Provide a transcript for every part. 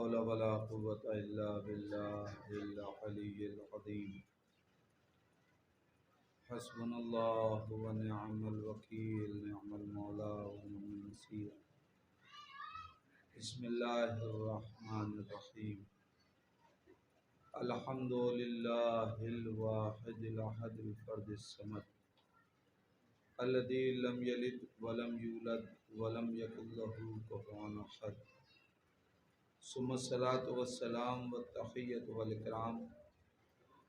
हौला वला कुव्वता इल्ला बिल्लाहिल अलिय्यिल अज़ीम। हस्बुनल्लाहु व निअमल वकील, निअमल मौला व निअमल नसीर। बिस्मिल्लाहिर रहमानिर रहीम। अल्हम्दुलिल्लाहिल वाहिदिल अहदिल फर्दिस समद अल्लज़ी लम यलिद व लम यूलद व लम यकुल लहू कुफुवन अहद। सुम्मस्सलातु वस्सलाम व तहिय्यतु वल इकराम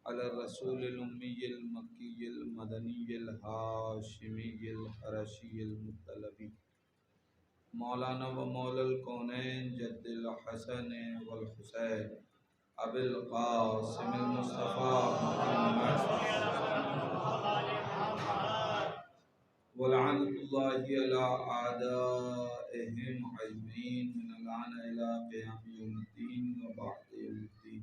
अला रसूलिल उम्मीयिल मक्कीयिल मदनीयिल हाशिमीयिल क़ुरैशियिल मुत्तलबी मौलाना व मौलल कौनैन जद्दिल हसन वल हुसैन अबिल क़ासिमिल मुस्तफ़ा मुहम्मद वलअनतुल्लाहि अला आदाइहिम अजमईन मिनल आन इला क़ियाम यौमिद्दीन व बअद यौमिद्दीन।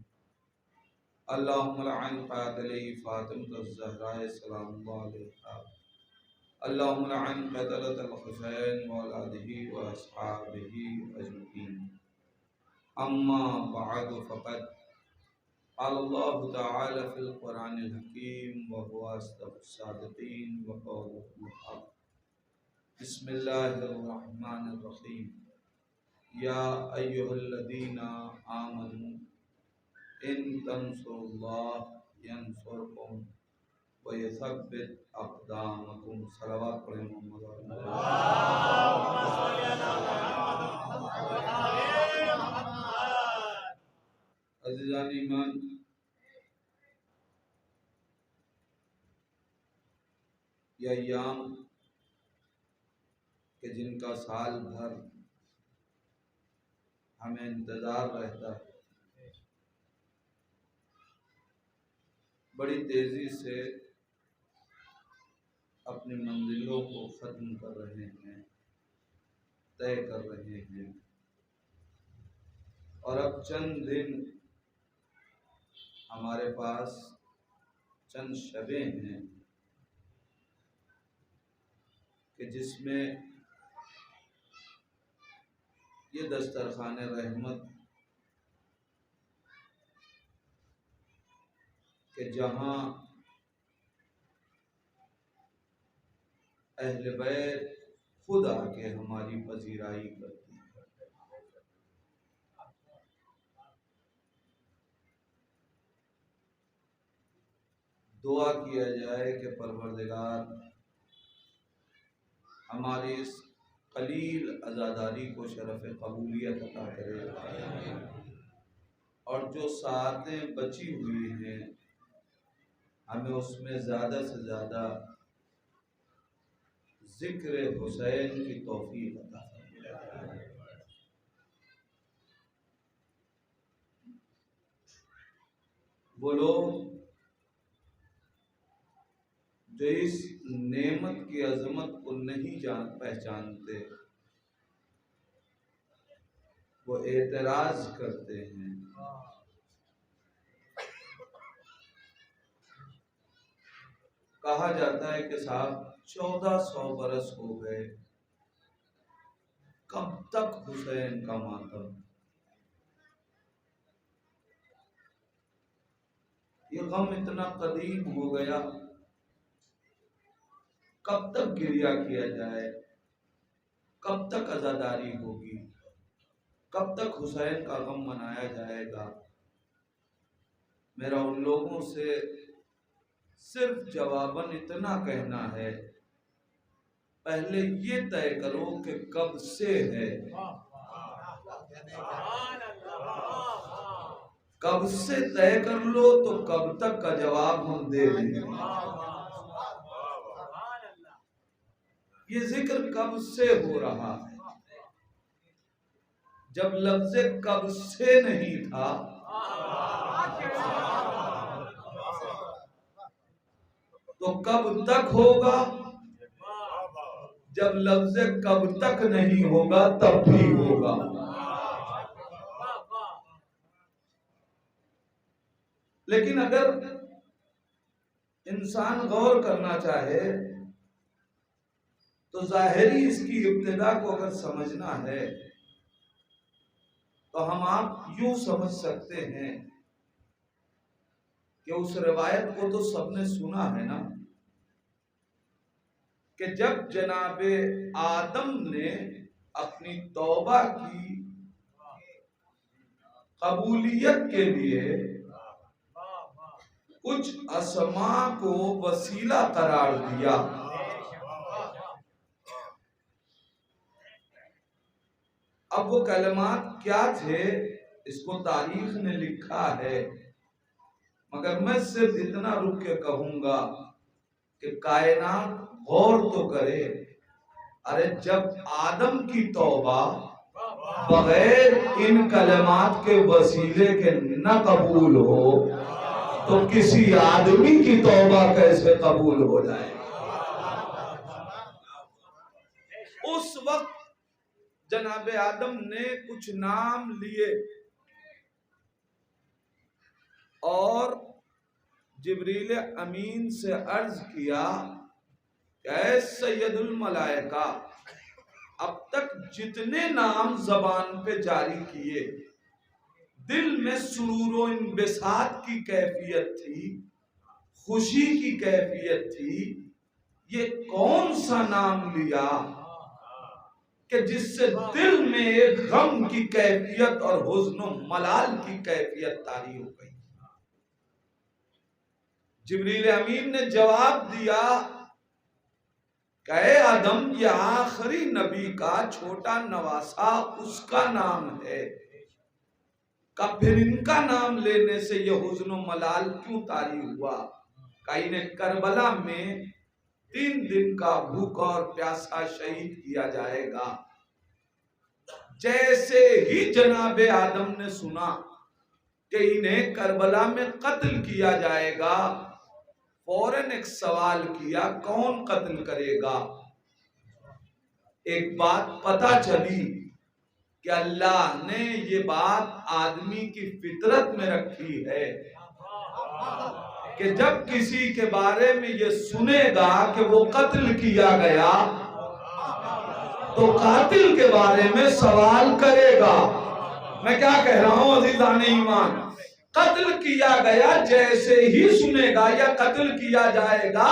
अल्लाहुम्मा लअन क़ातिली फ़ातिमतुज़ ज़हरा सलामुल्लाहि अलैहा। अल्लाहुम्मा लअन क़तलतल हुसैन व औलादिही व अस्हाबिही अजमईन। अम्मा बअद फ़क़द अल्लाहु तआला फ़िल क़ुरानिल हकीम व हुवा अस्दक़ुस सादिक़ीन व क़ौलुहुल हक़। बिस्मिल्लाहिर रहमानिर रहीम। या अय्युहल्लज़ीना आमनू इन तंसुरुल्लाह यंसुरकुम व युसब्बित अक़दामकुम। सलवात पढ़ें मोहम्मद। अज़ीज़ान ईमान, ये अय्याम कि जिनका साल भर हमें इंतज़ार रहता है, बड़ी तेज़ी से अपनी मंजिलों को ख़त्म कर रहे हैं, तय कर रहे हैं। और अब चंद दिन हमारे पास, चंद शबें हैं कि जिसमें ये दस्तरखाने रहमत कि जहाँ अहले बैत खुद आके हमारी पजीराई करती है। दुआ किया जाए कि परवरदिगार हमारी इस कलील अज़ादारी को शरफ़ कबूलियत अता करे, और जो सातें बची हुई हैं हमें उसमें ज़्यादा से ज़्यादा ज़िक्र हुसैन की तौफ़ीक़ अता फरमाए। वो लोग जो इस नेमत की अज़मत को नहीं पहचानते, वो एतराज़ करते हैं। कहा जाता है कि साहब 1400 बरस हो गए, कब तक हुसैन का मातम। ये गम इतना कदीम हो गया, कब तक गिरिया किया जाए, कब तक अज़ादारी होगी, कब तक हुसैन का गम मनाया जाएगा। मेरा उन लोगों से सिर्फ जवाबन इतना कहना है, पहले ये तय करो कि कब से है। कब से तय कर लो तो कब तक का जवाब हम दे देंगे। ये जिक्र कब से हो रहा है। जब लफ्ज़ कब से नहीं था तो कब तक होगा। जब लफ्ज़ कब तक नहीं होगा तब भी होगा। लेकिन अगर इंसान गौर करना चाहे तो ज़ाहिरी इसकी इब्तिदा को अगर समझना है तो हम आप यूं समझ सकते हैं कि उस रिवायत को तो सबने सुना है ना, कि जब जनाबे आदम ने अपनी तौबा की कबूलियत के लिए कुछ असमा को वसीला करार दिया, अब वो कलमात क्या थे इसको तारीख ने लिखा है, मगर मैं सिर्फ इतना रुक के कहूंगा कि कायनात गौर तो करे। अरे जब आदम की तौबा बगैर इन कलमात के वसीले के न कबूल हो तो किसी आदमी की तौबा कैसे कबूल हो जाए। उस वक्त जनाबे आदम ने कुछ नाम लिए और जिब्रील अमीन से अर्ज किया, ऐ सैयदुल मलाइका, अब तक जितने नाम जबान पे जारी किए, दिल में सुरूर और इंबिसात की कैफियत थी, खुशी की कैफियत थी, ये कौन सा नाम लिया कि जिससे दिल में एक गम की कैफियत और हुज़्न मलाल की कैफियत तारी हो गई। जिब्रील अमीन ने जवाब दिया, कहे आदम, ये आखिरी नबी का छोटा नवासा उसका नाम है, का फिर इनका नाम लेने से ये हुज़्न मलाल क्यों तारी हुआ। का इन्हें करबला में 3 दिन का भूखा और प्यासा शहीद किया जाएगा। जैसे ही जनाबे आदम ने सुना कि इन्हें करबला में कत्ल किया जाएगा, फौरन एक सवाल किया, कौन कत्ल करेगा। एक बात पता चली कि अल्लाह ने ये बात आदमी की फितरत में रखी है कि जब किसी के बारे में ये सुनेगा कि वो कत्ल किया गया तो कातिल के बारे में सवाल करेगा। मैं क्या कह रहा हूं अज़ीज़ान ईमान, कत्ल किया गया जैसे ही सुनेगा या कत्ल किया जाएगा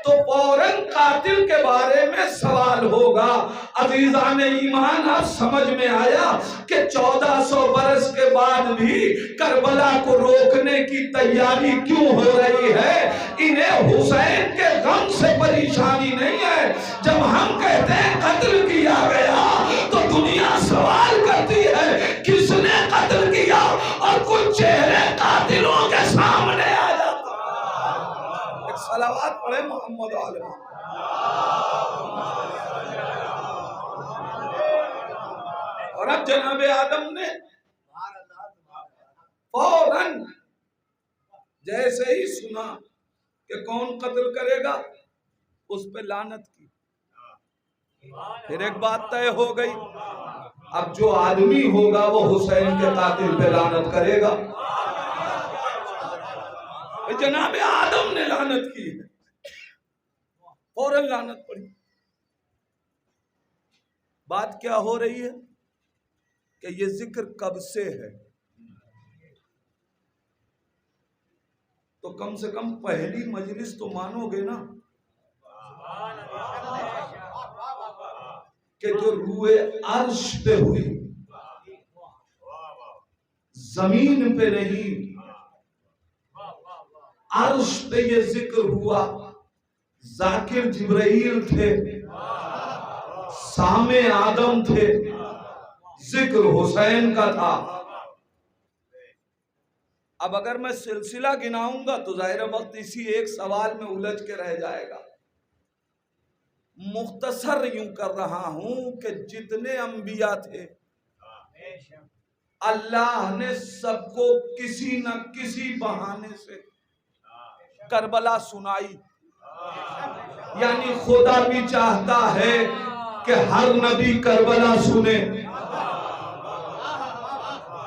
तो फौरन कातिल के बारे में सवाल होगा। अज़ीज़ान ईमान, आप समझ में आया कि 1400 बरस के बाद भी करबला को रोकने की तैयारी क्यों हो रही है। इन्हें हुसैन के गम से परेशानी नहीं है। जब हम कहते हैं कत्ल किया गया तो दुनिया सवाल करती है किसने कत्ल किया, और कुछ चेहरे कातिलों के सामने आ जाता। एक सलावत पढ़े मोहम्मद वाले। और अब जनाबे आदम ने फौरन जैसे ही सुना कि कौन कत्ल करेगा, उस पे लानत की। फिर एक बात तय हो गई, अब जो आदमी होगा वो हुसैन के कातिल पे लानत करेगा। जनाबे आदम ने लानत की है, फौरन लानत पड़ी। बात क्या हो रही है कि ये जिक्र कब से है, तो कम से कम पहली मजलिस तो मानोगे ना कि जो रूए अर्श पे हुई, जमीन पे नहीं, अर्श पे ये जिक्र हुआ। जाकिर जिब्राइल थे, सामे आदम थे, जिक्र हुसैन का था। अब अगर मैं सिलसिला गिनाऊंगा तो जाहिर वक्त इसी एक सवाल में उलझ के रह जाएगा। मुख्तसर यूं कर रहा हूं कि जितने अंबिया थे अल्लाह ने सबको किसी न किसी बहाने से करबला सुनाई। यानी खुदा भी चाहता है कि हर नबी करबला सुने।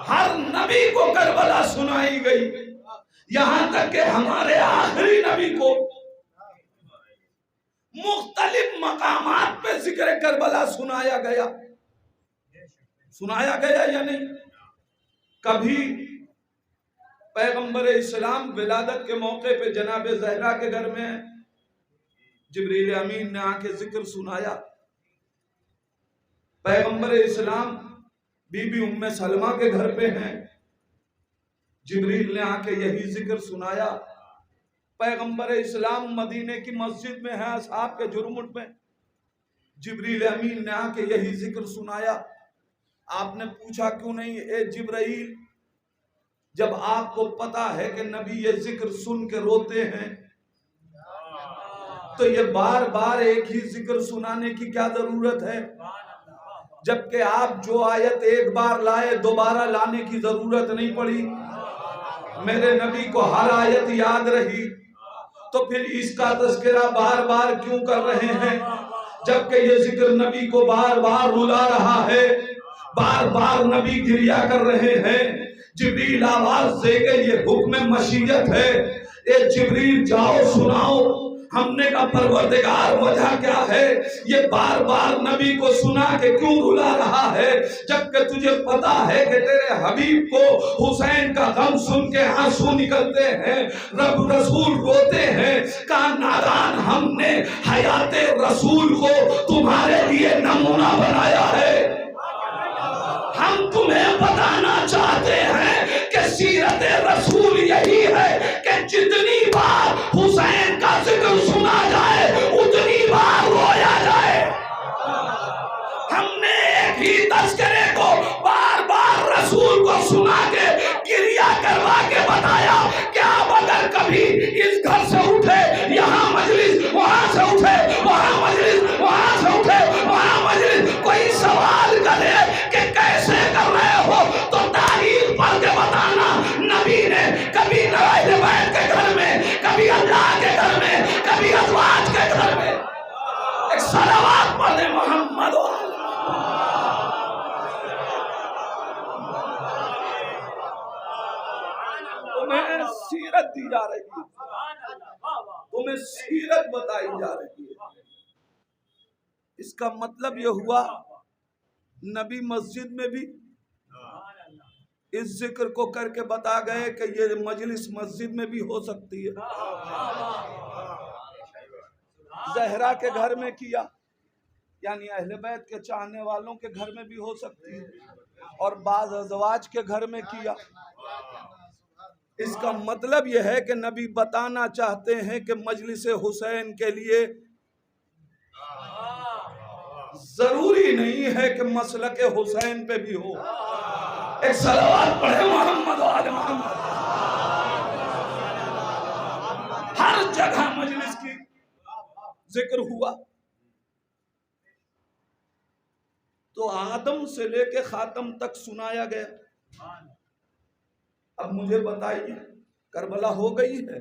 हर नबी को करबला सुनाई गई, यहां तक कि हमारे आखिरी नबी को मुख्तलिफ मकामात पे जिक्र करबला सुनाया गया। सुनाया गया या नहीं? कभी पैगंबर इस्लाम विलादत के मौके पे जनाब ज़हरा के घर में जिब्रील अमीन ने आके जिक्र सुनाया। पैगंबर इस्लाम बीबी उम्मे सलमा के घर पे हैं, जिब्रील ने आके यही जिक्र सुनाया। पैगंबर इस्लाम मदीने की मस्जिद में है असहाब के जुर्मुट में, जिब्रील अमीन ने आके यही जिक्र सुनाया। आपने पूछा क्यों नहीं ए जिब्राइल, जब आपको पता है कि नबी ये जिक्र सुन के रोते हैं तो ये बार बार एक ही जिक्र सुनाने की क्या जरूरत है, जबकि आप जो आयत एक बार लाए दोबारा लाने की जरूरत नहीं पड़ी। मेरे नबी को हर आयत याद रही, तो फिर इसका तज़किरा बार बार क्यों कर रहे हैं, जबकि ये जिक्र नबी को बार बार रुला रहा है, बार बार नबी गिरिया कर रहे हैं। जिब्रील आवाज देंगे, ये हुक्म मशीयत है। ए जिब्रील जाओ सुनाओ। हमने का परवरदिगार वजह क्या है, ये बार बार नबी को सुना के क्यों रुला रहा है, जबकि तुझे पता है कि तेरे हबीब को हुसैन का गम सुन के आंसू निकलते हैं, रब रसूल रोते हैं। का नादान, हमने हयाते रसूल को तुम्हारे लिए नमूना बनाया है। हम तुम्हें बताना चाहते हैं कि सीरत रसूल यही है कि जितनी बार हुसैन का जिक्र सुना जाए उतनी बार रोया जाए। हमने एक ही तज़किरे को बार बार रसूल को सुना के गिरिया करवा के बताया कि आप अगर कभी इस घर से उठे यहाँ मजलिस, वहां से उठे वहां मजलिस, वहां से उठे वहां मजलिस, कोई सवाल करे कि कैसे कर रहे हो तो तारीख पढ़ के बताना। नबी ने कभी अहले बैत के घर में, कभी अल्लाह के घर में, कभी अज़वाज के घर में एक सलावत पढ़े मोहम्मद। तुम्हें सीरत दी जा रही है, तुम्हें सीरत बताई जा रही है। इसका मतलब यह हुआ नबी मस्जिद में भी इस जिक्र को करके बता गए कि ये मजलिस मस्जिद में भी हो सकती है। ज़हरा के घर में किया, यानी अहले बैत के चाहने वालों के घर में भी हो सकती है, और बाज़ अज़वाज के घर में किया। इसका मतलब यह है कि नबी बताना चाहते हैं कि मजलिस हुसैन के लिए जरूरी नहीं है कि मसलक हुसैन पे भी हो। एक सलावत पढ़े मोहम्मद वाले मोहम्मद। हर जगह मजलिस की जिक्र हुआ, तो आदम से लेके खातम तक सुनाया गया। अब मुझे बताइए, करबला हो गई है?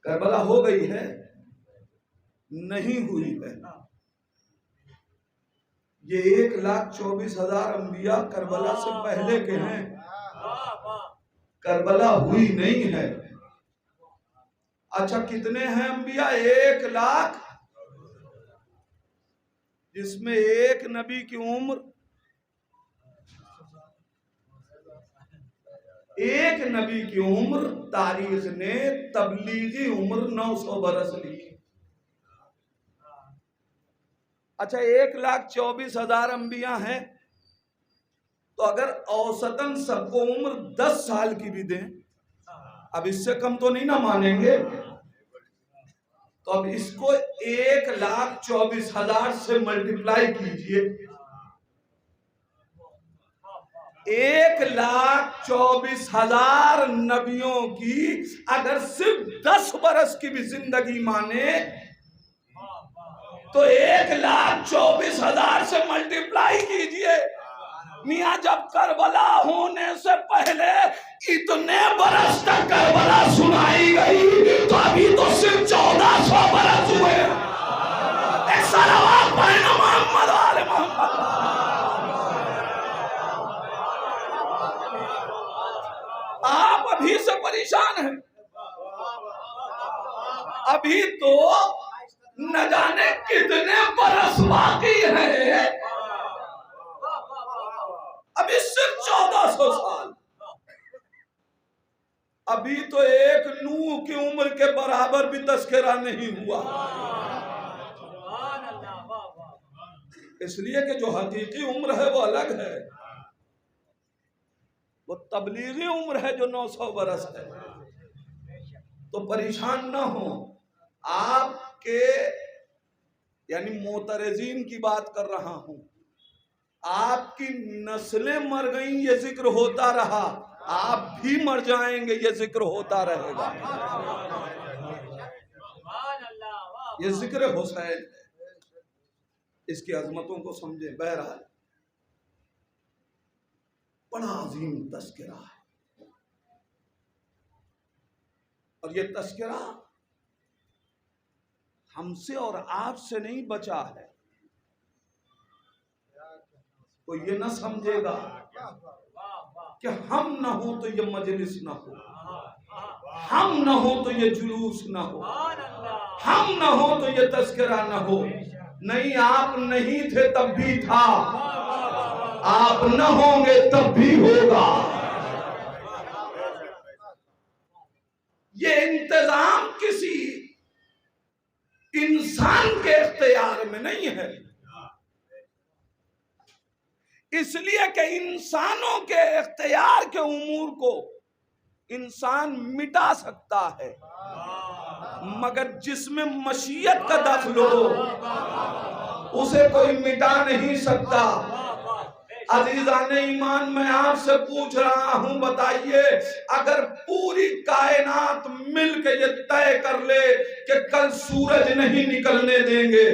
करबला हो गई है? नहीं हुई है। ये 1,24,000 अंबिया करबला से पहले के हैं, करबला हुई नहीं है। अच्छा, कितने हैं अंबिया? 1 लाख, जिसमें एक नबी की उम्र, एक नबी की उम्र तारीख ने तबलीगी उम्र 900 बरस लिखी। अच्छा, 1,24,000 अंबिया हैं, तो अगर औसतन सबको उम्र 10 साल की भी दें, अब इससे कम तो नहीं ना मानेंगे, तो अब इसको 1,24,000 से मल्टीप्लाई कीजिए। 1,24,000 नबियों की अगर सिर्फ 10 बरस की भी जिंदगी माने तो 1,24,000 से मल्टीप्लाई कीजिए। मियाँ, जब करबला होने से पहले इतने बरस तक करबला सुनाई गई, तो अभी तो सिर्फ 1400 बरस हुए। एक सलावत पढ़ना मोहम्मद वाले मोहम्मद। आप अभी से परेशान हैं, अभी तो न जाने कितने बरस बाकी हैं। अभी सिर्फ 1400 साल। अभी तो एक नूह की उम्र के बराबर भी तस्करा नहीं हुआ। इसलिए कि जो हकीकी उम्र है वो अलग है, वो तबलीगी उम्र है जो 900 बरस है। तो परेशान ना हो। आपके यानी मोतरजीन की बात कर रहा हूं, आपकी नस्लें मर गई ये जिक्र होता रहा, आप भी मर जाएंगे ये जिक्र होता रहेगा। ये जिक्र हुसैन है, इसकी अजमतों को समझे। बहरहाल बड़ा अजीम तस्करा है, और ये तस्करा हमसे और आपसे नहीं बचा है। कोई ये ना समझेगा कि हम ना हो तो ये मजलिस ना हो, हम ना हो तो ये जुलूस ना हो, हम ना हो तो ये तस्करा ना हो। नहीं, आप नहीं थे तब भी था, आप न होंगे तब भी होगा। ये इंतजाम किसी इंसान के इख्तियार में नहीं है, इसलिए कि इंसानों के इख्तियार के उमूर को इंसान मिटा सकता है, मगर जिसमें मशीयत का दखल हो उसे कोई मिटा नहीं सकता। अजीजान ईमान, मैं आपसे पूछ रहा हूं, बताइए, अगर पूरी कायनात मिलकर ये तय कर ले कि कल सूरज नहीं निकलने देंगे,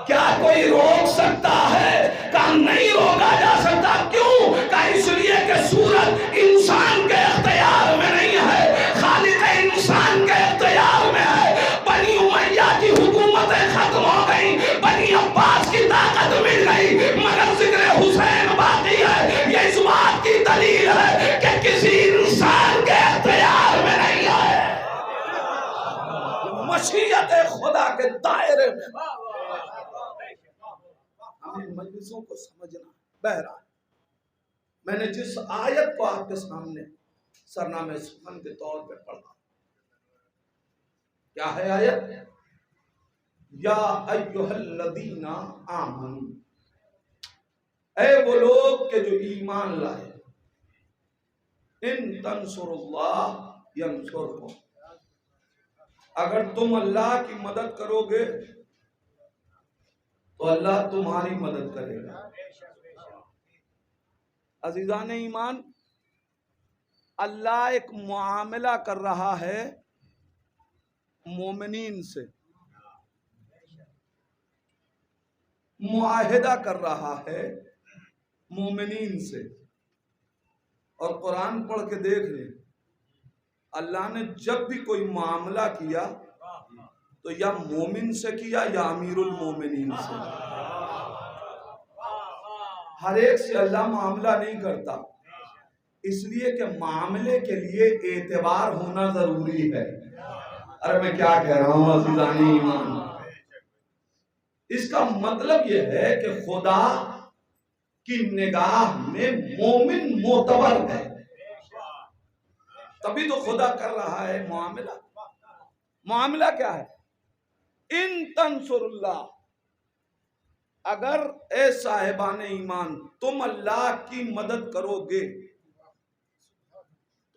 क्या कोई रोक सकता है? काम नहीं रोका जा सकता। क्यों? का इसलिए कि सूरज इंसान के इख्तियार में नहीं है, खालिक इंसान के इख्तियार में है। बनी उमैया की हुकूमतें खत्म हो गई, बनी अब्बास की ताकत मिल गई, मगर जिक्र हुसैन बाकी है। ये इस बात की दलील है कि किसी इंसान के इख्तियार में नहीं है, मशीयत खुदा के दायरे में। हमें मजलिसों को समझना। बहरहाल मैंने जिस आयत को आपके सामने सरनामे सुखन के तौर पे पढ़ा, क्या है आयत? या अय्युहल्लज़ीना आमनू, ऐ वो लोग के जो ईमान लाए, इन तंसुरुल्लाह यंसुरकुम, अगर तुम अल्लाह की मदद करोगे तो अल्लाह तुम्हारी मदद करेगा। अजीजान ईमान, अल्लाह एक मुआमला कर रहा है मोमिनीन से, मुआहिदा कर रहा है मोमिनीन से। और कुरान पढ़ के देख ले, अल्लाह ने जब भी कोई मामला किया तो या मोमिन से किया या अमीरुल मोमिनीन से। हर एक से अल्लाह मामला नहीं करता, इसलिए कि मामले के लिए एतबार होना जरूरी है। अरे मैं क्या कह रहा हूं अज़ीज़ान ईमान, इसका मतलब यह है कि खुदा की निगाह में मोमिन मोतबर है, तभी तो खुदा कर रहा है मामला। मामला क्या है? इन तंसुरुल्लाह, अगर ए साहिबान ईमान तुम अल्लाह की मदद करोगे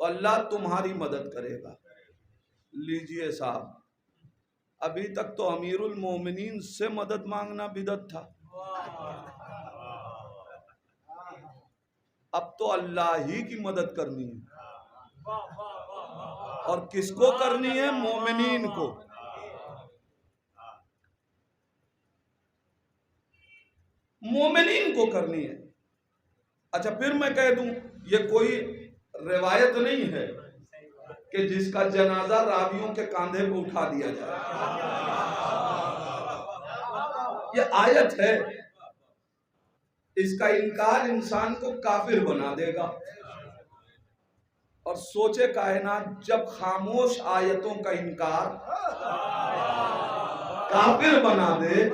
तो अल्लाह तुम्हारी मदद करेगा। लीजिए साहब, अभी तक तो अमीरुल मोमिनीन से मदद मांगना बिदअत था, अब तो अल्लाह ही की मदद करनी है। और किसको करनी है? मोमिनीन को। मोमिनीन को करनी है। अच्छा, फिर मैं कह दूं, ये कोई रिवायत नहीं है कि जिसका जनाजा रावियों के कांधे पे उठा दिया जाए। ये आयत है, इसका इनकार इंसान को काफिर बना देगा। और सोचे कायनात, जब खामोश आयतों का इनकार काफिर बना दे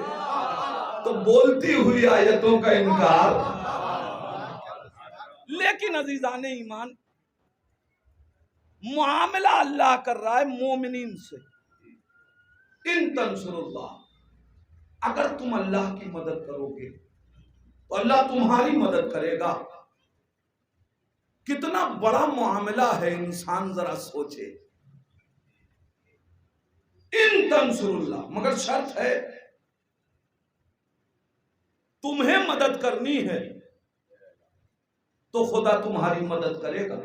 तो बोलती हुई आयतों का इनकार। लेकिन अजीजाने ईमान, मुआमला अल्लाह कर रहा है मोमिनीन से। इन तंसुरुल्लाह, अगर तुम अल्लाह की मदद करोगे तो अल्लाह तुम्हारी मदद करेगा। कितना बड़ा मामला है, इंसान जरा सोचे। इन तंसुरुल्लाह, मगर शर्त है तुम्हें मदद करनी है तो खुदा तुम्हारी मदद करेगा।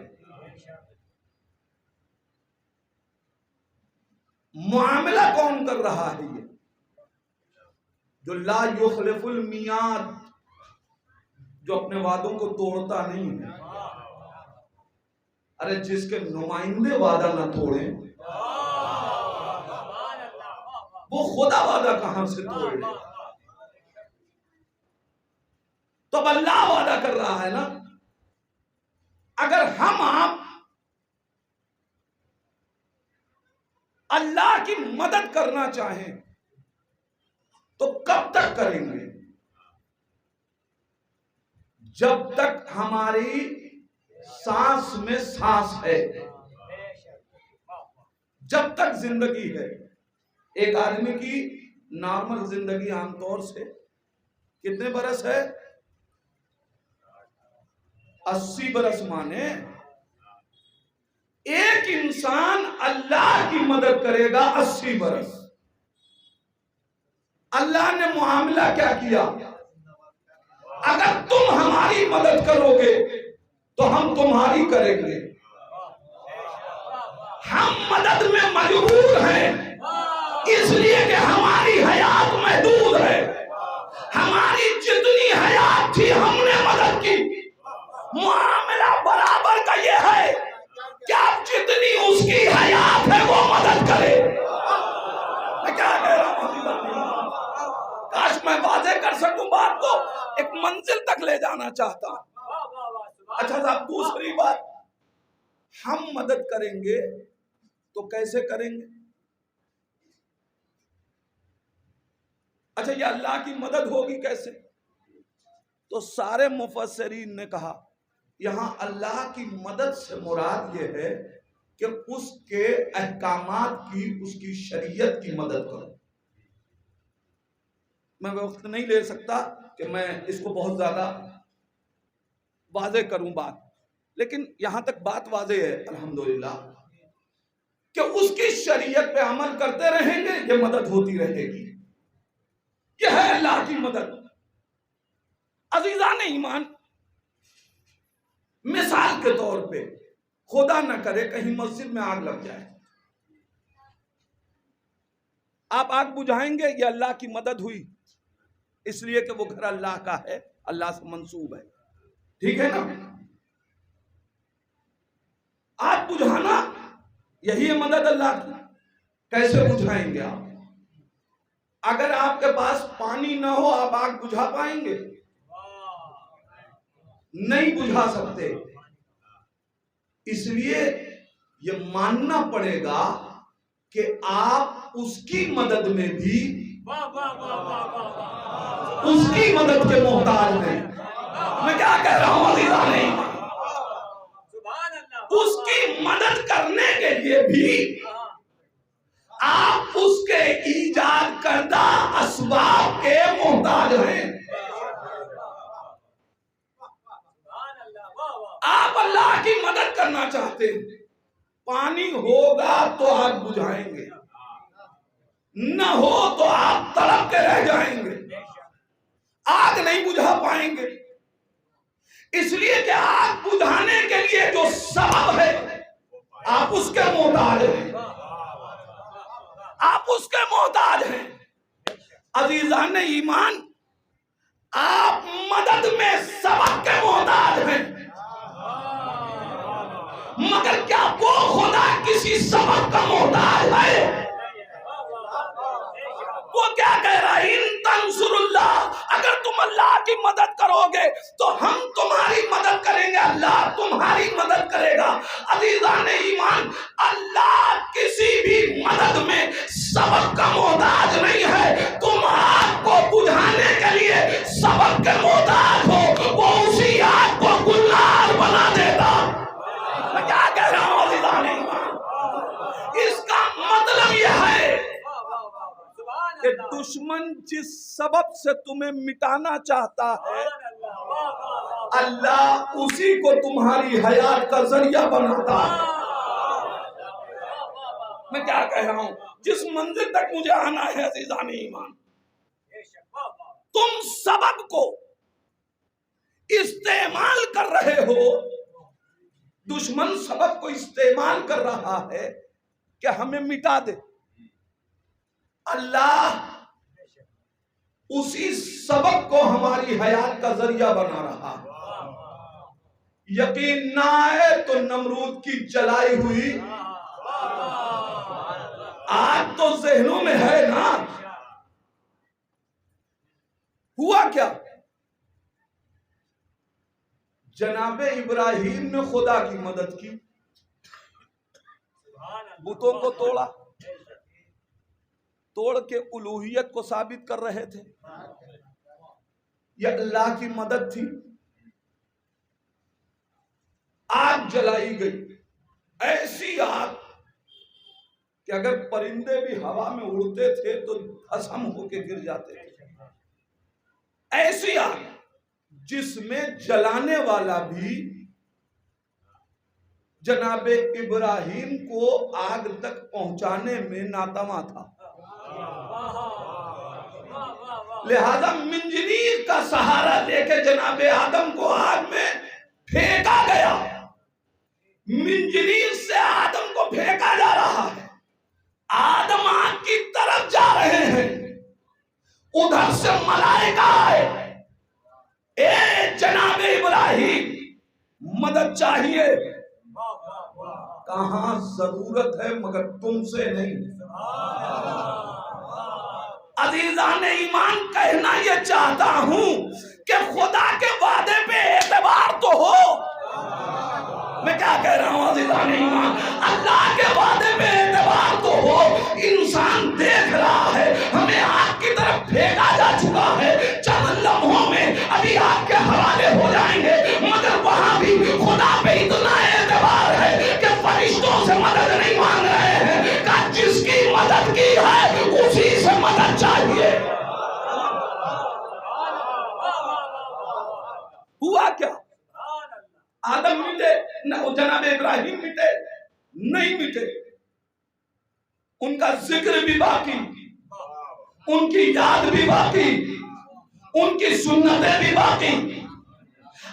मामला कौन कर रहा है? ये जो ला युखलिफुल मियाद, जो अपने वादों को तोड़ता नहीं है। अरे जिसके नुमाइंदे वादा ना तोड़े वो खुदा वादा कहां से तोड़ ले? तो अब अल्लाह वादा कर रहा है ना, अगर हम आप अल्लाह की मदद करना चाहें तो कब तक करेंगे? जब तक हमारी सांस में सांस है, जब तक जिंदगी है। एक आदमी की नॉर्मल जिंदगी आमतौर से कितने बरस है? 80 बरस। माने एक इंसान अल्लाह की मदद करेगा 80 बरस। अल्लाह ने मुआमला क्या किया? अगर तुम हमारी मदद करोगे तो हम तुम्हारी करेंगे। हम मदद में मजबूर हैं इसलिए कि हमारी हयात महदूद है। हमारी जितनी हयात थी हमने मदद की। मुआमला बराबर का ये है कि आप जितनी उसकी हयात है वो मदद करे। मैं क्या कह रहा हूं? काश मैं वाजे कर सकूं बात को, एक मंजिल तक ले जाना चाहता हूं। अच्छा साहब, दूसरी बात, हम मदद करेंगे तो कैसे करेंगे? अच्छा, ये अल्लाह की मदद होगी कैसे? तो सारे मुफस्सिरीन ने कहा यहां अल्लाह की मदद से मुराद ये है कि उसके अहकामात की, उसकी शरीयत की मदद करो। मैं वक्त नहीं ले सकता कि मैं इसको बहुत ज्यादा वाज़ेह करूं बात, लेकिन यहां तक बात वाज़ेह है अल्हम्दुलिल्लाह कि उसकी शरीयत पे अमल करते रहेंगे, ये मदद होती रहेगी। यह है अल्लाह की मदद। अजीजान ईमान, मिसाल के तौर पे, खुदा न करे कहीं मस्जिद में आग लग जाए, आप आग बुझाएंगे, ये अल्लाह की मदद हुई इसलिए कि वो घर अल्लाह का है, अल्लाह से मंसूब है, ठीक है ना? आग बुझाना यही है मदद अल्लाह की। कैसे बुझाएंगे आप? अगर आपके पास पानी ना हो आप आग बुझा पाएंगे? नहीं बुझा सकते। इसलिए ये मानना पड़ेगा कि आप उसकी मदद में भी उसकी मदद के मोहताज हैं। मैं क्या कह रहा हूं अज़ीज़ाने? उसकी मदद करने के लिए भी आप उसके ईजाद करदा असबाब के मोहताज हैं। आप अल्लाह की मदद करना चाहते हैं, पानी होगा तो आग बुझाएंगे, न हो तो आप तड़प के रह जाएंगे, आग नहीं बुझा पाएंगे। इसलिए कि आग बुझाने के लिए जो सबब है आप उसके मोहताज हैं, आप उसके मोहताज हैं। अजीजान ईमान, आप मदद में सबब के मोहताज हैं, मगर क्या वो खुदा किसी सबब का मोहताज है? वो क्या कह रहा है? इन तंसुरुल्लाह, अगर तुम अल्लाह की मदद करोगे तो हम तुम्हारी मदद करेंगे, अल्लाह तुम्हारी मदद करेगा। अज़ीज़ान ईमान, अल्लाह किसी भी मदद में सबब का मोहताज नहीं है। तुम आग को बुझाने के इसका मतलब यह है कि दुश्मन जिस सबब से तुम्हें मिटाना चाहता है, अल्लाह उसी को तुम्हारी हयात का जरिया बनाता है। मैं क्या कह रहा हूं, जिस मंजिल तक मुझे आना है अज़ीज़ान ईमान, तुम सबब को इस्तेमाल कर रहे हो। दुश्मन सबब को इस्तेमाल कर रहा है कि हमें मिटा दे। अल्लाह उसी सबब को हमारी हयात का जरिया बना रहा है। यकीन ना आए तो नमरूद की जलाई हुई आग तो जहनों में है ना। हुआ क्या? जनाबे इब्राहिम ने खुदा की मदद की, बुतों को तोड़ा, तोड़ के उलूहियत को साबित कर रहे थे। यह अल्लाह की मदद थी। आग जलाई गई, ऐसी आग कि अगर परिंदे भी हवा में उड़ते थे तो भस्म होके गिर जाते थे। ऐसी आग जिसमें जलाने वाला भी जनाबे इब्राहिम को आग तक पहुंचाने में नाकाम था। लिहाजा मिंजनीर का सहारा लेके जनाबे आदम को आग में फेंका गया। मिंजनीर से आदम को फेंका जा रहा है। आदम आग की तरफ जा रहे हैं, उधर से मलाइका आए, ए जनाबे इब्राहिम मदद चाहिए। कहां जरूरत है मगर तुमसे नहीं। अज़ीज़ान ईमान कहना यह चाहता हूं कि खुदा के वादे पे एतबार तो हो। मैं क्या कह रहा हूं अज़ीज़ान ईमान, अल्लाह के वादे पे एतबार तो हो। इंसान देख रहा है हमें आग की तरफ फेंका जा चुका है, चंद लम्हों में अभी आग के हवाले हो जाएंगे, मगर वहां भी खुदा पे इतना एतबार है कि फरिश्तों से मदद नहीं मांग रहे हैं, का जिसकी मदद की है उसी से मदद चाहिए। हुआ क्या? आदम मिटे न, जनाब इब्राहिम मिटे नहीं मिटे, उनका जिक्र भी बाकी, उनकी याद भी बाकी, उनकी सुन्नतें भी बाकी।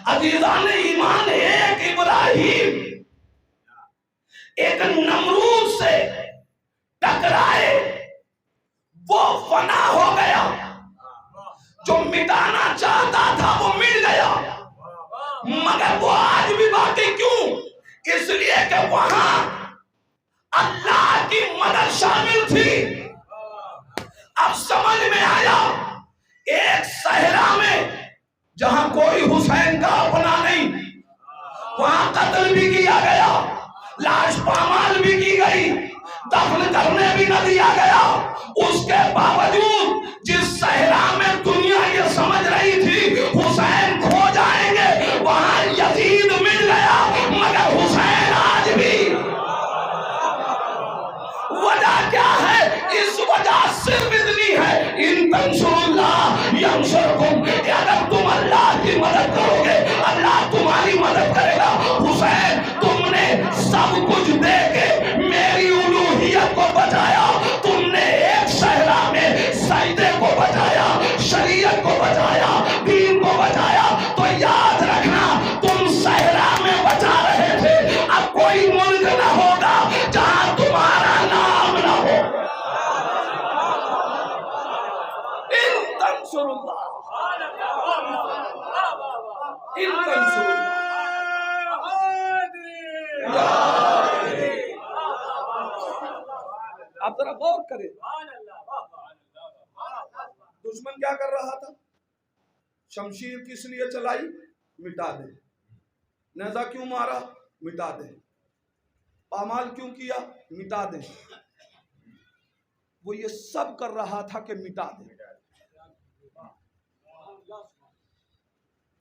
अज़ीज़ान ईमान, एक इब्राहिम एक नमरूद से टकराए, वो फना हो गया। जो मिटाना चाहता था वो मिट गया, मगर वो आज भी बाकी। क्यों? इसलिए कि वहां अल्लाह की मदद शामिल थी। अब समझ में आया, एक सहरा में जहां कोई हुसैन का अपना नहीं, वहां कत्ल भी किया गया, लाश पामाल भी की गई, दफन करने भी न दिया गया। उसके बावजूद जिस सहरा में दुनिया ये समझ रही थी हुसैन खो जाएंगे, वहां यजीद मिल गया, मगर हुसैन आज भी। वजह क्या है? इस वजह सिर्फ इतनी है, इन तंसुरुल्लाह यंसुरकुम, अगर तुम अल्लाह की मदद करोगे अल्लाह तुम्हारी मदद करेगा। हुसैन, तुमने सब कुछ दे के मेरी उलूहियत को बचाया, तुमने एक सहरा में सजदे को बचाया, शरीयत को बचाया, दीन को बचाया, तो याद रखना तुम सहरा में बचा रहे थे। अब कोई मुल्क न होगा जहां तुम्हारा नाम न हो। इन तंसुरुल्लाह, इन तंसुरुल्लाह। आप जरा गौर करें, दुश्मन क्या कर रहा था? शमशीर किस लिए चलाई? मिटा दे। नेज़ा क्यों मारा? मिटा दे। पामाल क्यों किया? मिटा दे। वो ये सब कर रहा था कि मिटा दे।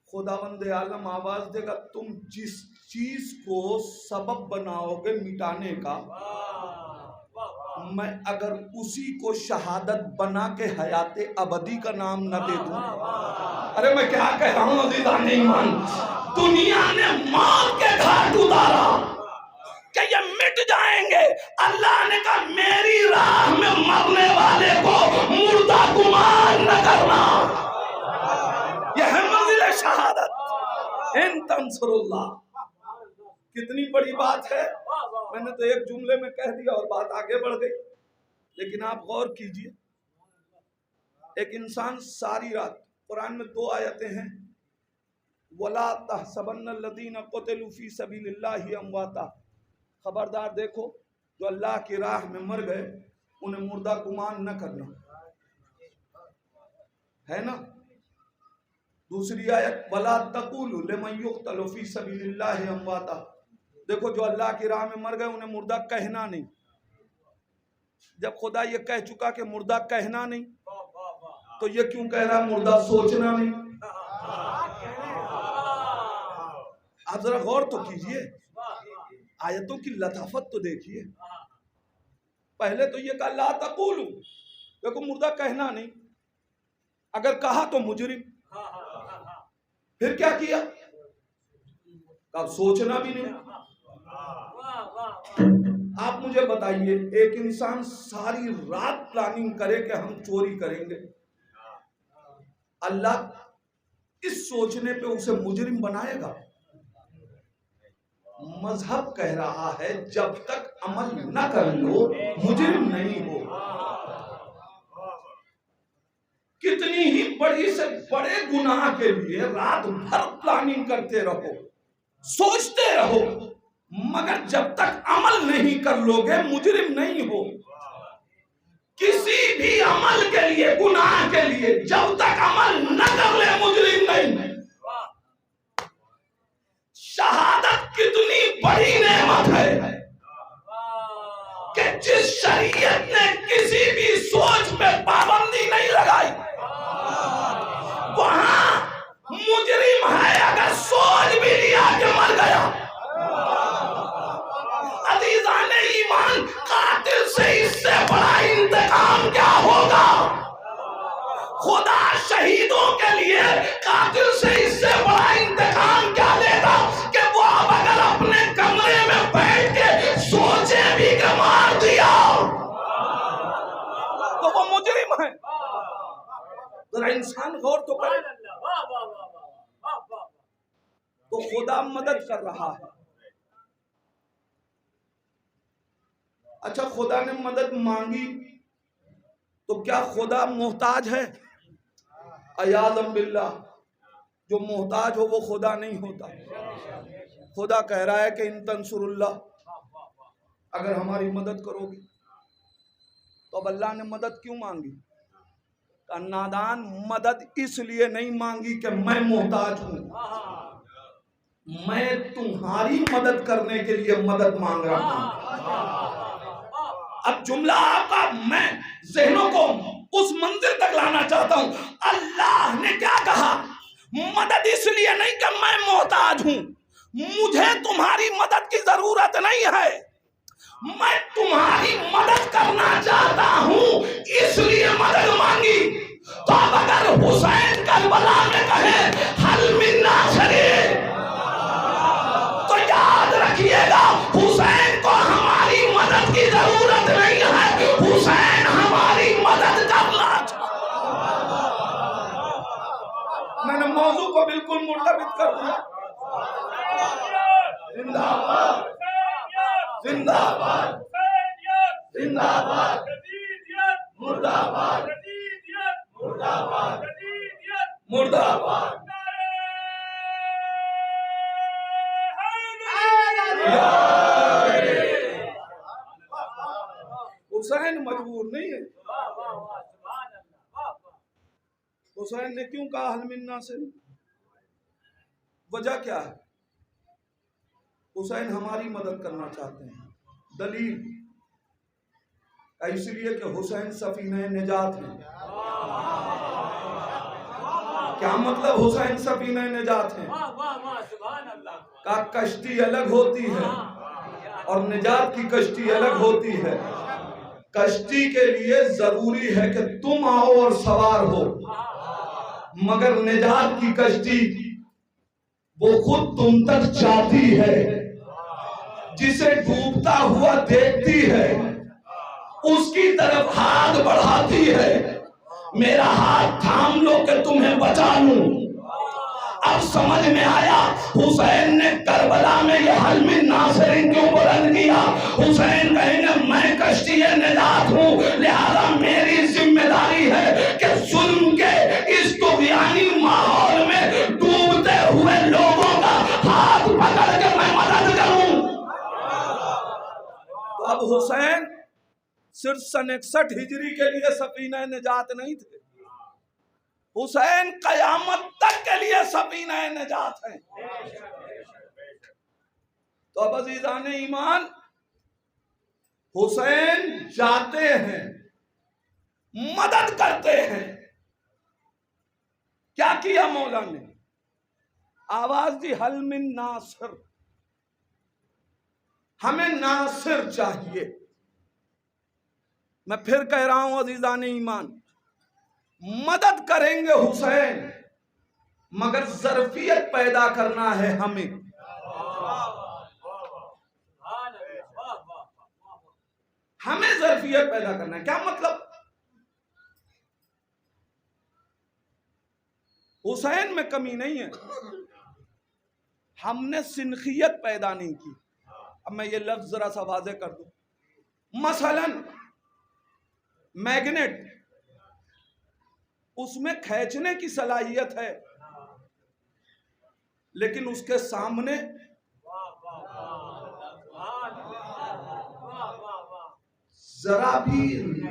खुदावंद आलम आवाज देगा, तुम जिस चीज को सबब बनाओगे मिटाने का, मैं अगर उसी को शहादत बना के हयाते अबदी का नाम न दे दूं। अरे मैं क्या कह रहा हूं अज़ीज़ान ईमान, दुनिया ने मौत के घाट उतारा कि ये मिट जाएंगे। अल्लाह ने कहा मेरी राह में मरने वाले को मुर्दा गुमान न करना। यह है मंजिल शहादत। इन तंसुरुल्लाह। कितनी बड़ी बात है। मैंने तो एक जुमले में कह दिया और बात आगे बढ़ गई, लेकिन आप गौर कीजिए, एक इंसान सारी रात, कुरान में 2 आयतें हैं, वला तहसबन्नल्लज़ीना क़ुतिलू फ़ी सबीलिल्लाहि अमवाता, खबरदार देखो जो अल्लाह की राह में मर गए उन्हें मुर्दा गुमान न करना, है ना। दूसरी आयत वला तक़ूलू लिमन युक़तलू फ़ी सबीलिल्लाहि अमवाता, देखो जो अल्लाह की राह में मर गए उन्हें मुर्दा कहना नहीं। जब खुदा ये कह चुका कि मुर्दा कहना नहीं, तो ये क्यों कह रहा मुर्दा सोचना नहीं? आप जरा गौर तो कीजिए, आयतों की लताफत तो देखिए। पहले तो ये कहा ला तक़ूलू, देखो मुर्दा कहना नहीं, अगर कहा तो मुजरिम। फिर क्या किया? कब सोचना भी नहीं। आप मुझे बताइए, एक इंसान सारी रात प्लानिंग करे कि हम चोरी करेंगे, अल्लाह इस सोचने पे उसे मुजरिम बनाएगा? मजहब कह रहा है जब तक अमल न कर लो मुजरिम नहीं हो। कितनी ही बड़ी से बड़े गुनाह के लिए रात भर प्लानिंग करते रहो, सोचते रहो, मगर जब तक अमल नहीं कर लोगे मुजरिम नहीं हो। किसी भी अमल के लिए, गुनाह के लिए जब तक अमल न कर ले मुजरिम नहीं। शहादत कितनी बड़ी नेमत है कि जिस शरीयत ने किसी भी सोच पे पाबंदी नहीं लगाई, वहां मुजरिम है अगर सोच भी लिया कि मर गया। अज़ीज़ान ईमान, कातिल से इससे बड़ा इंतकाम क्या होगा? खुदा शहीदों के लिए कातिल से इससे बड़ा इंतकाम क्या लेगा कि वो अब अगर अपने कमरे में बैठ के सोचे भी कि मार दिया तो वो मुजरिम है। जरा इंसान गौर तो करे, तो खुदा मदद कर रहा है। अच्छा, खुदा ने मदद मांगी तो क्या खुदा मोहताज है? अयाज़म बिल्लाह, जो मोहताज हो वो खुदा नहीं होता। खुदा कह रहा है कि इन तंसुरुल्लाह, अगर हमारी मदद करोगे तो अब अल्लाह ने मदद क्यों मांगी? नादान, मदद इसलिए नहीं मांगी कि मैं मोहताज हूं, मैं तुम्हारी मदद करने के लिए मदद मांग रहा हूं। अब जुमला आपका मैं ज़हनों को उस मंजिल तक लाना चाहता हूं। अल्लाह ने क्या कहा? मदद इसलिए नहीं कि मैं मोहताज हूं, मुझे तुम्हारी मदद की जरूरत नहीं है, मैं तुम्हारी मदद करना चाहता हूं इसलिए मदद मांगी। तो अब अगर हुसैन करबला में कहे हल मिन नासिर, तो याद रखिएगा हुसैन को हमारी मदद की जरूरत नहीं है, हुसैन हमारी मदद करना चाहता। मैंने मौजू को बिल्कुल मुर्तबित कर दिया। जिंदाबाद जिंदाबाद जिंदाबाद मुर्दाबाद मुर्दाबाद मुर्दाबाद। हुसैन मजबूर नहीं है। हुसैन ने क्यों कहा हल मिन नासिर? वजह क्या है? हुसैन हमारी मदद करना चाहते हैं। दलील इसलिए कि हुसैन सफीने निजात है। क्या मतलब हुसैन सफीने निजात है? का कश्ती अलग होती है और निजात की कश्ती अलग होती है। कश्ती के लिए जरूरी है कि तुम आओ और सवार हो, मगर निजात की कश्ती वो खुद तुम तक जाती है। जिसे डूबता हुआ देखती है उसकी तरफ हाथ बढ़ाती है, मेरा हाथ थाम लो कि तुम्हें बचा लूं। अब समझ में आया हुसैन ने करबला में ये हलमिन नासिरीन क्यों बुलंद किया। हुसैन कहेंगे मैं कश्ती निजात हूं, लिहाजा मेरी जिम्मेदारी है कि जुल्म के इस तुग़यानी माहौल में डूबते हुए लोगों का हाथ पकड़ के मैं मदद करूं। तो अब हुसैन सिर्फ सन 61 हिजरी के लिए सफीना निजात नहीं थे, हुसैन कयामत तक के लिए सफीना निजात है। तो अब अजीजान ईमान, हुसैन जाते हैं, मदद करते हैं। क्या किया मौला ने? आवाज दी हल मिन नासिर, हमें नासिर चाहिए। मैं फिर कह रहा हूं अजीजान ईमान, मदद करेंगे हुसैन, मगर ज़र्फियत पैदा करना है हमें। हमें ज़र्फियत पैदा करना है। क्या मतलब? हुसैन में कमी नहीं है, हमने सिनखियत पैदा नहीं की। अब मैं ये लफ्ज जरा सा वाज़े कर दूं। मसलन मैग्नेट, उसमें खींचने की सलाहियत है, लेकिन उसके सामने जरा भी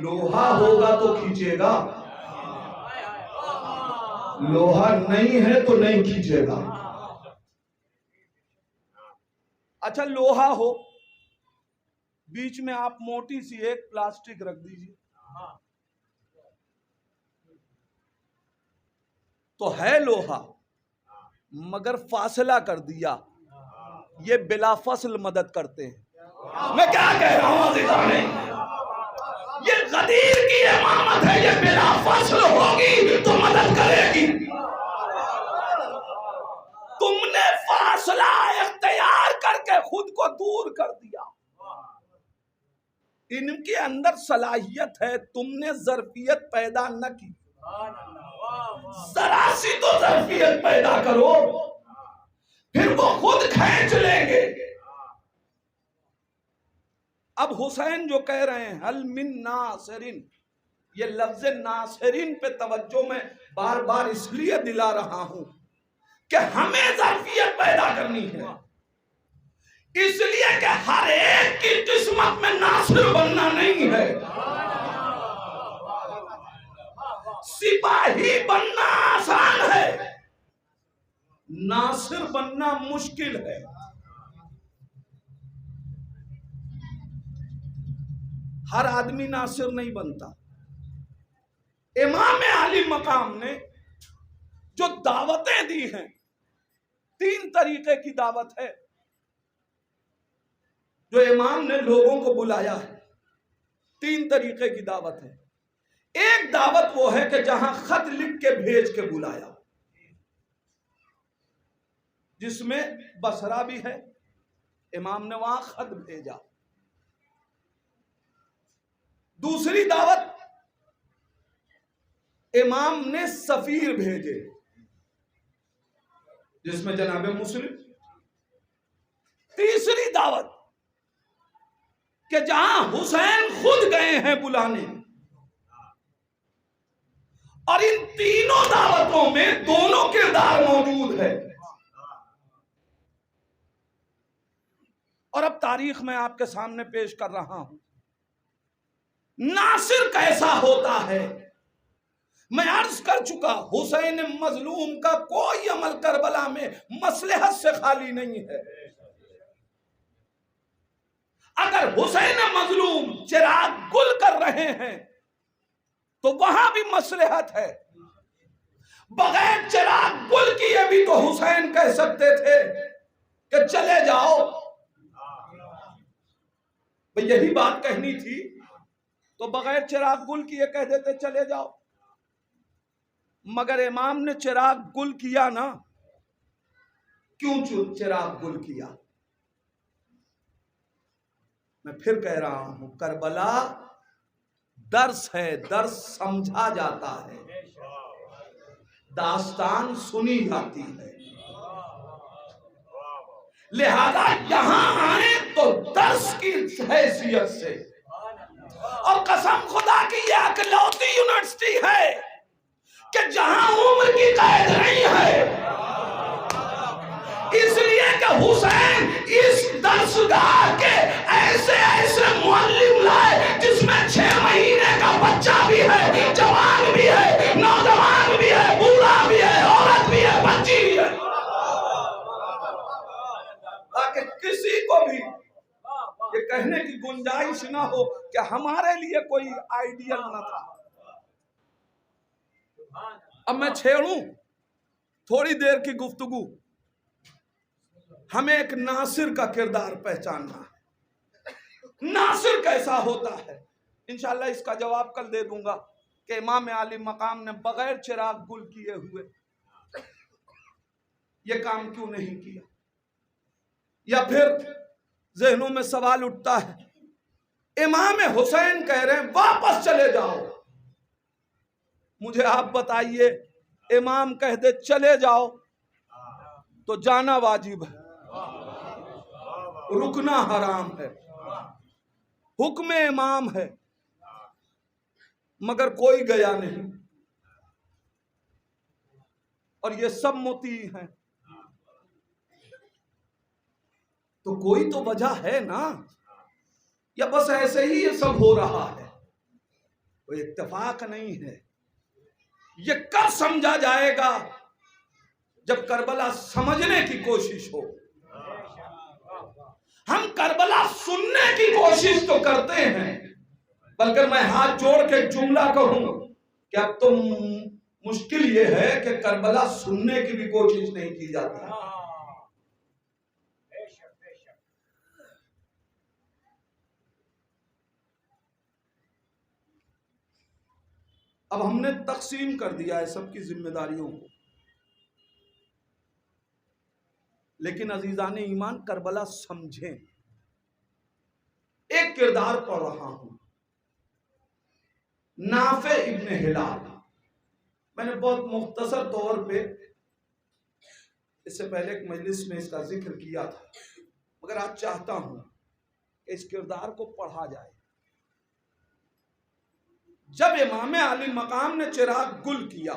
लोहा होगा तो खींचेगा, लोहा नहीं है तो नहीं खींचेगा। अच्छा, लोहा हो, बीच में आप मोटी सी एक प्लास्टिक रख दीजिए, तो है लोहा, मगर फासला कर दिया। ये बिला फसल मदद करते हैं। मैं क्या कह रहा हूं अज़ीज़ाने, ये गदीर की इमामत है, ये बिला फसल होगी तो मदद करेगी। तुमने फासला इख्तियार करके खुद को दूर कर दिया। इनके अंदर सलाहियत है, तुमने ज़र्फियत पैदा न की। जरा सी तो ज़र्फियत पैदा करो, फिर वो खुद खींच लेंगे। अब हुसैन जो कह रहे हैं हल मिन नासिरिन, ये लफ्ज नासिरिन पे तवज्जो में बार बार इसलिए दिला रहा हूं कि हमें ज़र्फियत पैदा करनी है, इसलिए कि हर एक की किस्मत में नासिर बनना नहीं है। सिपाही बनना आसान है, नासिर बनना मुश्किल है। हर आदमी नासिर नहीं बनता। इमाम आली मकाम ने जो दावतें दी हैं, 3 तरीके की दावत है जो इमाम ने लोगों को बुलाया है। 3 तरीके की दावत है। एक दावत वो है कि जहां खत लिख के भेज के बुलाया, जिसमें बसरा भी है, इमाम ने वहां खत भेजा। दूसरी दावत, इमाम ने सफीर भेजे, जिसमें जनाबे मुस्लिम। तीसरी दावत कि जहां हुसैन खुद गए हैं बुलाने। और इन तीनों दावतों में दोनों किरदार मौजूद है। और अब तारीख में आपके सामने पेश कर रहा हूं। नासिर कैसा होता है मैं अर्ज कर चुका। हुसैन मजलूम का कोई अमल करबला में मसलहत से खाली नहीं है। अगर हुसैन मजलूम चिराग गुल कर रहे हैं तो वहां भी मसलहत है। बगैर चिराग गुल किए भी तो हुसैन कह सकते थे कि चले जाओ। यही बात कहनी थी तो बगैर चिराग गुल किए कह देते चले जाओ, मगर इमाम ने चिराग गुल किया ना। क्यों चिराग गुल किया? मैं फिर कह रहा हूं, करबला दर्स है, दर्स समझा जाता है, दास्तान सुनी जाती है। लिहाजा यहां आए तो दर्स की हैसियत से, और कसम खुदा की यह इकलौती यूनिवर्सिटी है कि जहां उम्र की कैद नहीं है, इसलिए कि हुसैन इस दर्सगाह के ऐसे ऐसे मुअल्लिम लाए जिसमें 6 महीने का बच्चा भी है, जवान भी है, नौजवान भी है, बूढ़ा भी है, औरत भी है, बच्ची भी है, ताकि किसी को भी ये कहने की गुंजाइश ना हो कि हमारे लिए कोई आइडियल न था। अब मैं छेड़ूं थोड़ी देर की गुफ्तगू। हमें एक नासिर का किरदार पहचानना है। नासिर कैसा होता है, इंशाल्लाह इसका जवाब कल दे दूंगा कि इमाम आली मकाम ने बगैर चिराग गुल किए हुए ये काम क्यों नहीं किया। या फिर जहनों में सवाल उठता है, इमाम हुसैन कह रहे हैं वापस चले जाओ, मुझे आप बताइए, इमाम कह दे चले जाओ तो जाना वाजिब है, रुकना हराम है, हुक्म इमाम है, मगर कोई गया नहीं, और ये सब मुती हैं, तो कोई तो वजह है ना, या बस ऐसे ही ये सब हो रहा है, कोई इत्तेफाक नहीं है। ये कब समझा जाएगा? जब करबला समझने की कोशिश हो। हम करबला सुनने की कोशिश तो करते हैं, बल्कि मैं हाथ जोड़ के जुमला कहूं कि अब तो मुश्किल ये है कि करबला सुनने की भी कोशिश नहीं की जाती। अब हमने तकसीम कर दिया है सबकी जिम्मेदारियों को, लेकिन अजीजान ईमान करबला समझें। एक किरदार पढ़ रहा हूं, नाफे इब्ने हिलाल। मैंने बहुत मुख्तसर तौर पे इससे पहले एक मजलिस में इसका जिक्र किया था, मगर आज चाहता हूं कि इस किरदार को पढ़ा जाए। जब इमाम आली मकाम ने चिराग गुल किया,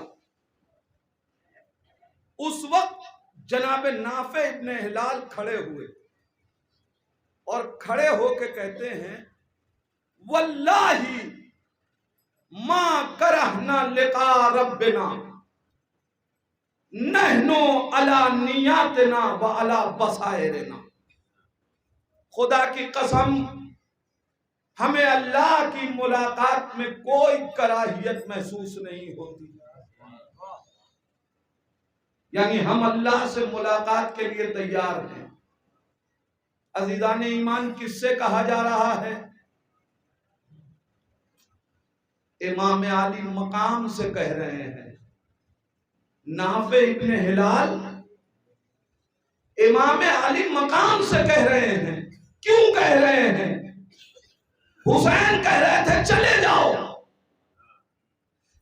उस वक्त जनाब नाफे इब्ने हिलाल खड़े हुए और खड़े होके कहते हैं, वल्लाही मा करहना लिका रब्बिना नहनो अला नियातना व अला बसायरना। खुदा की कसम, हमें अल्लाह की मुलाकात में कोई कराहियत महसूस नहीं होती, यानी हम अल्लाह से मुलाकात के लिए तैयार हैं। अजीजान ईमान किससे कहा जा रहा है? इमाम आली मकाम से कह रहे हैं। नाफे इब्ने हिलाल इमाम आली मकाम से कह रहे हैं। क्यों कह रहे हैं? हुसैन कह रहे थे चले जाओ,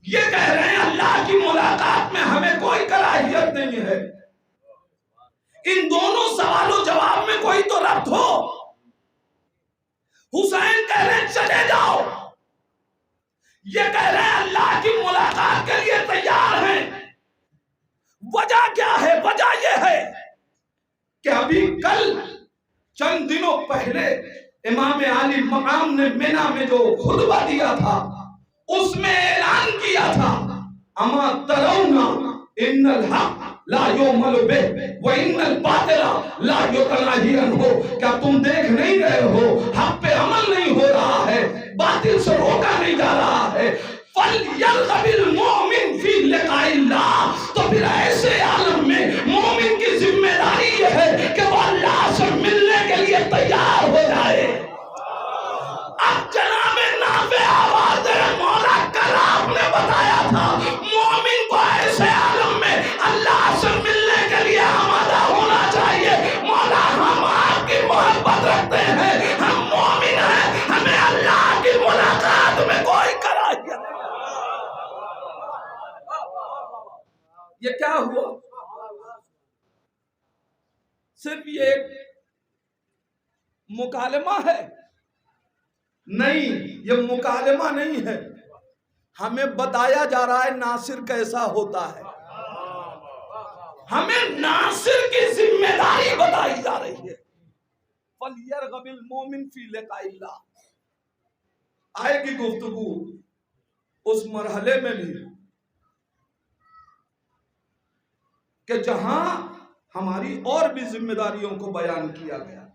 ये कह रहे हैं अल्लाह की मुलाकात में हमें कोई कराहियत नहीं है। इन दोनों सवालों जवाब में कोई तो रब्त हो। हुसैन कह रहे हैं चले जाओ, ये कह रहे हैं अल्लाह की मुलाकात के लिए तैयार हैं। वजह क्या है? वजह यह है कि अभी कल चंद दिनों पहले इमाम आली मकाम ने मिना में जो खुतबा दिया था, उसमें ऐलान किया था, अमा तरौना इन्नल हक ला युमल बिह व इन्नल बातिला ला युतनाही अन्हु। क्या तुम देख नहीं रहे हो, हक पे अमल नहीं हो रहा है, बातिल से रोका नहीं जा रहा है। फलयरगबिल मोमिन फी लिकाइल्लाह। तो फिर ऐसे आलम में मोमिन की जिम्मेदारी यह है कि वो अल्लाह से मिलने के लिए तैयार हो जाए। अब जनाब नाफे हुआ? सिर्फ ये एक मुकालमा है? नहीं, ये मुकालमा नहीं है। हमें बताया जा रहा है नासिर कैसा होता है। हमें नासिर की जिम्मेदारी बताई जा रही है। फलियरग़बिल मोमिन फी लिक़ाइल्लाह। आएगी गुफ्तगू उस मरहले में भी कि जहां हमारी और भी जिम्मेदारियों को बयान किया गया।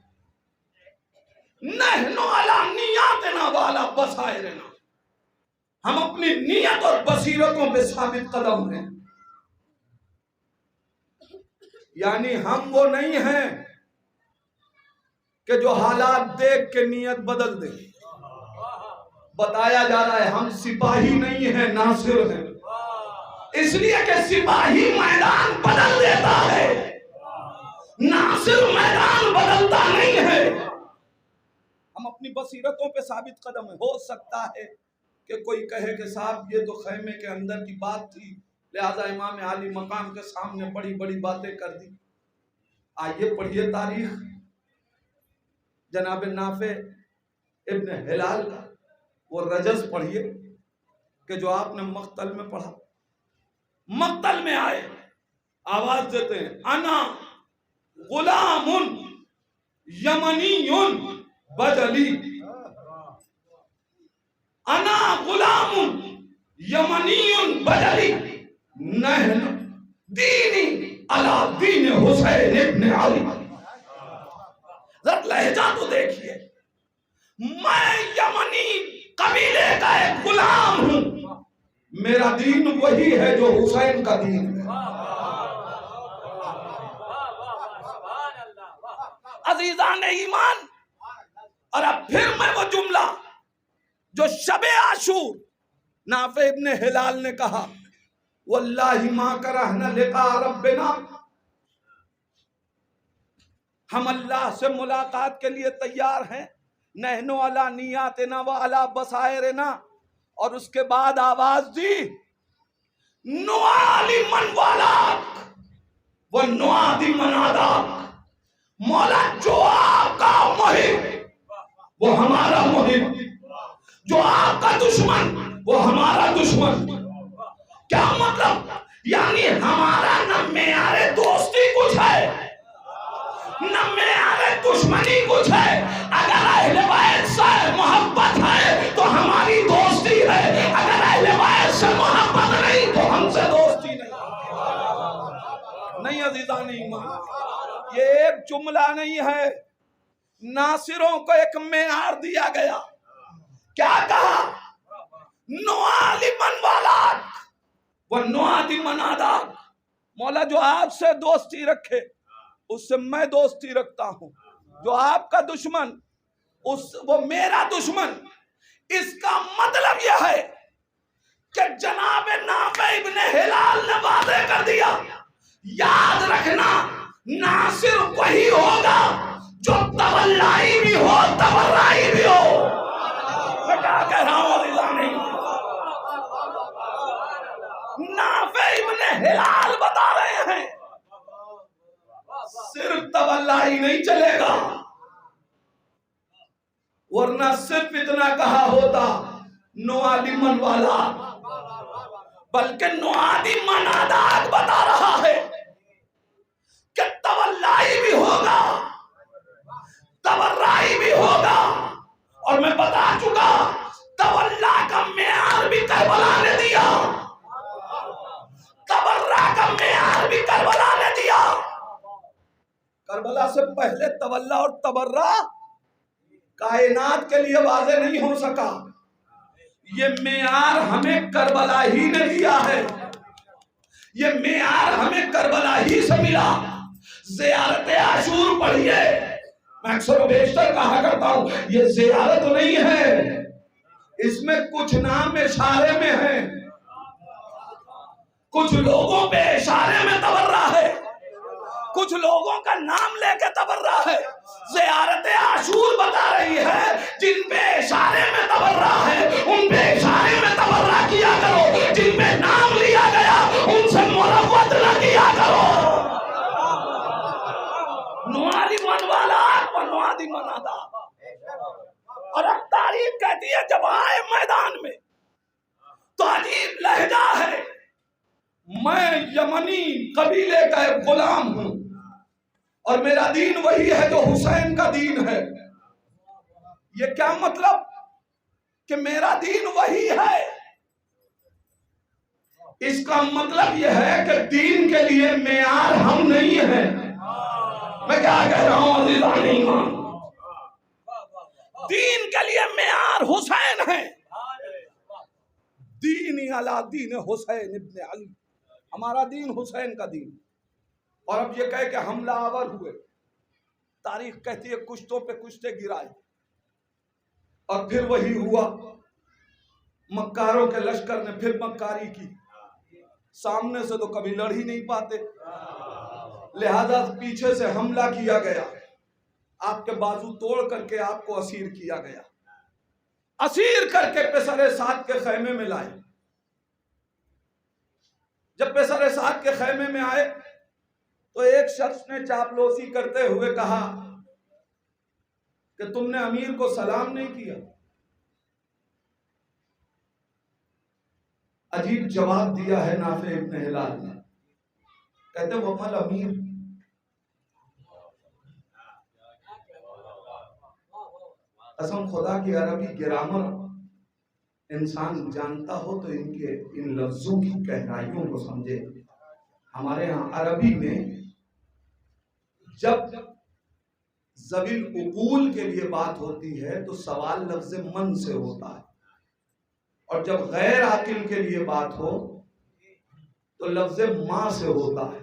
नहनु अला नियतिना व अला बसाइरिना। हम अपनी नियत और बसीरतों पे साबित कदम हैं। यानी हम वो नहीं हैं कि जो हालात देख के नियत बदल दे। बताया जा रहा है हम सिपाही नहीं हैं, नासिर हैं। इसलिए कि सिपाही मैदान बदल देता है, नासिर मैदान बदलता नहीं है। हम अपनी बसीरतों पे साबित कदम है। हो सकता है कि कोई कहे कि साहब ये तो खैमे के अंदर की बात थी, लिहाजा इमाम आली मकाम के सामने बड़ी बड़ी बातें कर दी। आइए पढ़िए तारीख जनाब नाफे इब्न हिलाल का, वो रजस पढ़िए कि जो आपने मक्तल में पढ़ा। मक्तल में आए, आवाज देते हैं अना गुलामुन यमनीयुन बदली, अना गुलामुन यमनीयुन बदली, नहन दीनी अला दीन हुसैन इब्न अली। जरा लहजा तो देखिए, मैं यमनी कबीले का एक गुलाम हूं, मेरा दीन वही है जो हुसैन का दीन है। अजीजान ईमान, और अब फिर मैं वो जुमला जो शबे आशूर नाफे इब्न हिलाल ने कहा, वल्लाहि मा करहना लिका रब्बिना, हम अल्लाह से मुलाकात के लिए तैयार हैं। नहनु अला नियतिना व अला बसाइरिना। और उसके बाद आवाज दी नुआली मन वालाक व नुआदी मनादाक। मौला जो आपका मुहिब वो हमारा मुहिब, जो आपका दुश्मन वो हमारा दुश्मन। क्या मतलब? यानी हमारा न मेयारे दोस्ती कुछ है, न मेयारे दुश्मनी कुछ है। अगर अहले बैत से मोहब्बत है तो हमारी दोस्ती है, अगर अहले बैत से मोहब्बत नहीं तो हमसे दोस्ती नहीं। अजीजान ईमान, ये एक जुमला नहीं है, नासिरों को एक मेयार दिया गया। क्या कहा? नुआली मन वालाक व नुआदी मनादाक। मौला जो आपसे दोस्ती रखे उससे मैं दोस्ती रखता हूं, जो आपका दुश्मन वो मेरा दुश्मन। इसका मतलब यह है कि जनाब नाफे इब्न हिलाल ने वादे कर दिया, याद रखना नासिर वही होगा जो तवल्लाई भी हो तबर्राई भी हो। मैं क्या कह रहा हूं? नाफे इब्न हिलाल बता रहे हैं सिर्फ तवल्लाई नहीं चलेगा, वरना सिर्फ इतना कहा होता नुआली मन वाला, बल्कि नुआदी मनादात बता रहा है कि तवल्लाई भी होगा तबर्राई भी होगा। और मैं बता चुका, तवल्ला का मेयार भी करबला ने दिया, तबर्रा का मेयार भी करबला ने दिया। करबला से पहले तवल्ला और तबर्रा कायनात के लिए वाज़े नहीं हो सका। ये मेयार हमें करबला ही ने दिया है, ये मेयार हमें करबला ही से मिला। ज़ियारत आशूर पढ़िए, मैं अक्सर बेशतर कहा करता हूं, ये ज़ियारत नहीं है, इसमें कुछ नाम इशारे में है, कुछ लोगों पे इशारे में तबर्रा है, कुछ लोगों का नाम लेके तबर्रा है। ज़ियारत आशूर बता रही है जिन पे इशारे में तबर्रा है उन पे इशारे में तबर्रा किया करो, जिन पे नाम लिया गया उनसे मुरव्वत न किया मैं यमनी कबीले का एक गुलाम हूं और मेरा दीन वही है जो हुसैन का दीन है। ये क्या मतलब कि मेरा दीन वही है? इसका मतलब यह है कि दीन के लिए मेयार हम नहीं है। मैं क्या कह रहा हूं अज़ीज़ान ईमान? दीन के लिए मेयार हुसैन है। दीन अला दीन हुसैन इब्न अली, हमारा दीन हुसैन का दीन। और अब ये कह के हमलावर हुए, तारीख कहती है कुश्तों पे कुश्ते गिराए, और फिर वही हुआ, मक्कारों के लश्कर ने फिर मक्कारी की। सामने से तो कभी लड़ ही नहीं पाते, लिहाजा पीछे से हमला किया गया, आपके बाजू तोड़ करके आपको असीर किया गया। असीर करके पेसरे साद के खैमे में लाए। जब पेसरे साद के खैमे में आए तो एक शख्स ने चापलूसी करते हुए कहा कि तुमने अमीर को सलाम नहीं किया। अजीब जवाब दिया है नाफे इब्न हिलाल ने, कहते वो मल अमीर, कसम खुदा की अरबी ग्रामर इंसान जानता हो तो इनके इन लफ्जों की गहराइयों को समझे। हमारे यहाँ अरबी में जब ज़वील उकूल के लिए बात होती है तो सवाल लफ्ज मन से होता है, और जब गैर आकिल के लिए बात हो तो लफ्ज मां से होता है।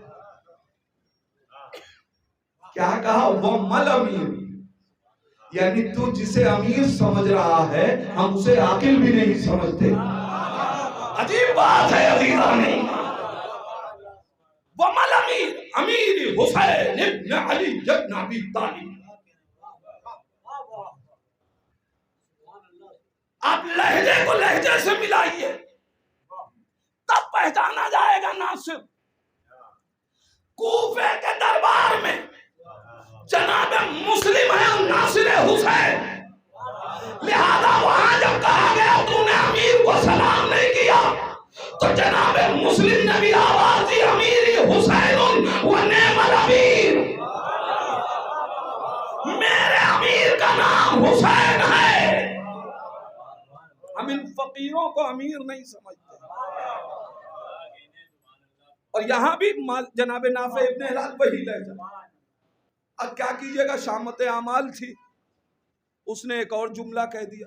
क्या कहा? वो मल अमीर, यानी तू जिसे अमीर समझ रहा है हम उसे आकिल भी नहीं समझते। अजीब बात है अज़ीज़ान ईमान। वो मल अमीर, अमीर हुसैन इब्न अली इब्न अबी तालिब। आप लहजे को लहजे से मिलाइए तब पहचाना जाएगा नासिर। कूफे के दरबार में जनाब मुस्लिम है और नासिर हुसैन, लिहाजा वहां जब कहा गया तूने अमीर को सलाम नहीं किया तो जनाब मुस्लिम ने भी आवाज दी अमीर हुसैन व नेमल अमीर, मेरे अमीर का नाम हुसैन है। हम इन फकीरों को अमीर नहीं समझते। और यहां भी जनाब नाफे इब्न हिलाल वही लहजा। अब क्या कीजिएगा, शामत आमाल थी, उसने एक और जुमला कह दिया।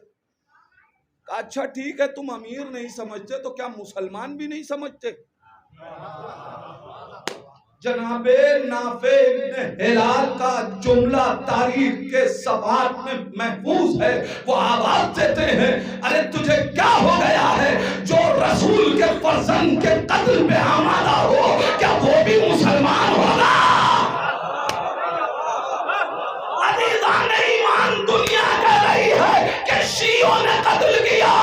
अच्छा ठीक है, तुम अमीर नहीं समझते तो क्या मुसलमान भी नहीं समझते? जनाबे नाफे इब्न हिलाल का जुमला तारीख के सबात में महफूज है। वो आवाज देते हैं, अरे तुझे क्या हो गया है जो रसूल के फर्जंद के कत्ल पे आमादा हो, क्या वो भी मुसलमान होगा? अज़ीज़ान ईमान, दुनिया कह रही है कि शियों ने कत्ल किया,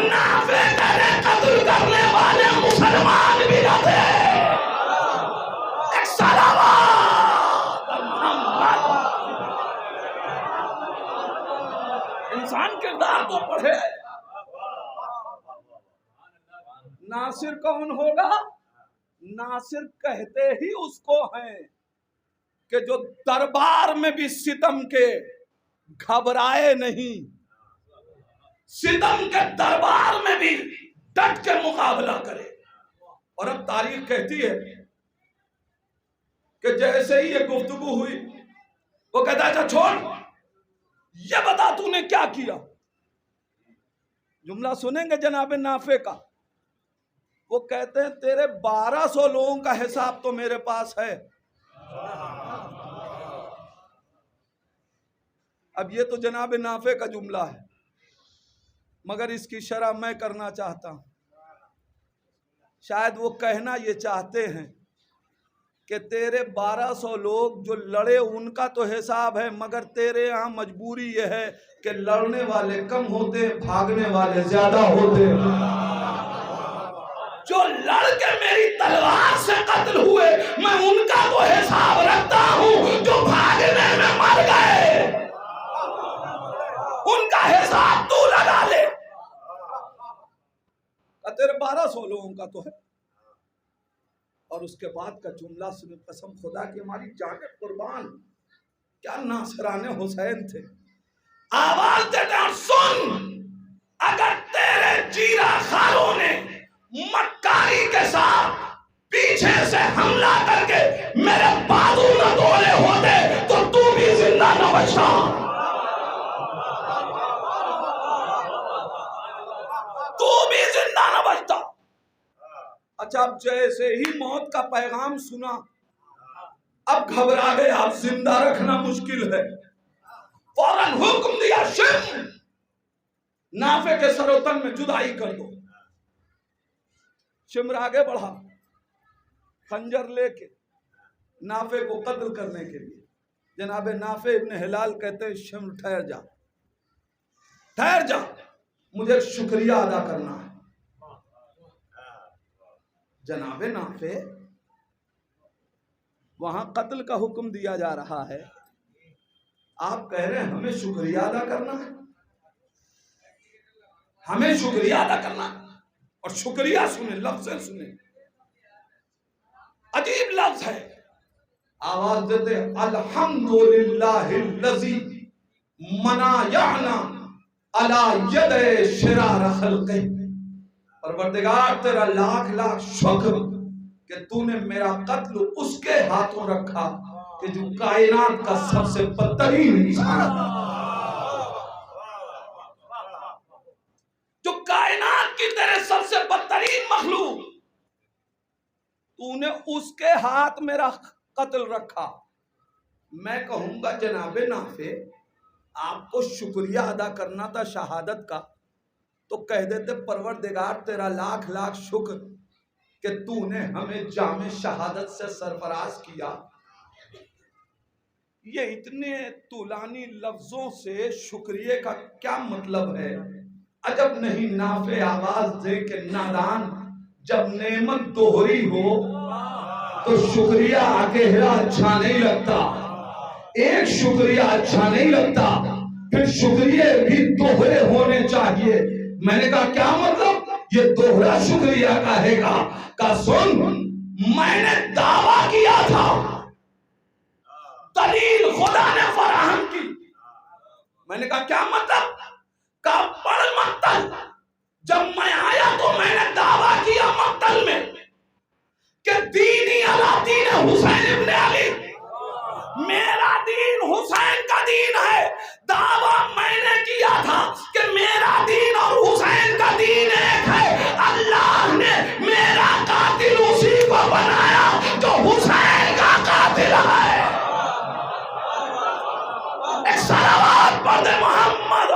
नाफे ने कत्ल करने वाले मुसलमान भी न थे। इंसान किरदार तो पढ़े। नासिर कौन होगा? नासिर कहते ही उसको हैं कि जो दरबार में भी सितम के घबराए नहीं, सितम के दरबार में भी डट के मुकाबला करे। और अब तारीख कहती है कि जैसे ही ये गुफ्तगू हुई, वो कहता अच्छा छोड़, ये बता तूने क्या किया। जुमला सुनेंगे जनाब नाफे का, वो कहते हैं तेरे 1200 लोगों का हिसाब तो मेरे पास है। अब ये तो जनाब नाफे का जुमला है, मगर इसकी शरह मैं करना चाहता हूं। शायद वो कहना ये चाहते हैं कि तेरे 1200 लोग जो लड़े उनका तो हिसाब है, मगर तेरे यहाँ मजबूरी ये है कि लड़ने वाले कम होते, भागने वाले ज्यादा होते। जो लड़के मेरी तलवार से कत्ल हुए मैं उनका तो हिसाब रखता हूं, जो भागने में मर गए उनका हिसाब तू लगा ले। तेरे 1200 लोगों का तो है, और उसके बाद का जुमला सुने, कसम खुदा की हमारी जाने कुर्बान, क्या नासराने हुसैन थे। आवाज देते और सुन, अगर तेरे जीरा खारों ने मक्कारी के साथ पीछे से हमला करके मेरे बाजू न तोड़े होते तो तू भी जिंदा न बचता। तू भी जिंदा न बचता। अच्छा, अब जैसे ही मौत का पैगाम सुना, अब घबरा गए, आप जिंदा रखना मुश्किल है। फौरन हुक्म दिया, शिम नाफे के सरोतन में जुदाई कर दो। शिमर आगे बढ़ा खंजर लेके नाफे को कत्ल करने के लिए। जनाबे नाफे इब्न हिलाल कहते हैं, शिमर ठहर जा, ठहर जा, मुझे शुक्रिया अदा करना है। जनाबे नाफे, वहां कत्ल का हुक्म दिया जा रहा है, आप कह रहे हैं हमें शुक्रिया अदा करना है, हमें शुक्रिया अदा करना। और शुक्रिया सुने, लफ्ज़ सुने, अजीब लफ्ज है। आवाज देते अल्हम्दुलिल्लाहिल्लज़ी मनायाना अला यदे शिरार खल्क़ि। परवरदिगार तेरा लाख लाख शुक्र कि तूने मेरा कत्ल उसके हाथों रखा कि जो कायनात का सबसे बदतरीन इंसान है, जो कायनात की तेरे सबसे बदतरीन मखलूक, तूने उसके हाथ मेरा कत्ल रखा। मैं कहूंगा जनाबे नाफे, आपको शुक्रिया अदा करना था शहादत का, तो कह देते परवरदिगार तेरा लाख लाख शुक्र कि तूने हमें जामे शहादत से सरफराज किया। ये इतने तुलानी लफ्जों से शुक्रिया का क्या मतलब है? अजब नहीं नाफे आवाज दे के नादान, जब नेमत दोहरी हो तो शुक्रिया अकेला अच्छा नहीं लगता, एक शुक्रिया अच्छा नहीं लगता, फिर शुक्रिया भी दोहरे होने चाहिए। मैंने कहा क्या मतलब? ये दोहरा शुक्रिया कहेगा का सुन, मैंने दावा किया था, दलील खुदा ने फराहम की। मैंने कहा क्या मतलब? का बड़ मक्तल, जब मैं आया तो मैंने दावा किया मक्तल में कि दीनी अला दीन हुसैन इब्न अली, मेरा दीन हुसैन का दीन है। दावा मैंने किया था कि मेरा दीन और हुसैन का दीन एक है। अल्लाह ने मेरा कातिल उसी को बनाया जो हुसैन का कातिल है। एक सलावत पढ़ दे मोहम्मद।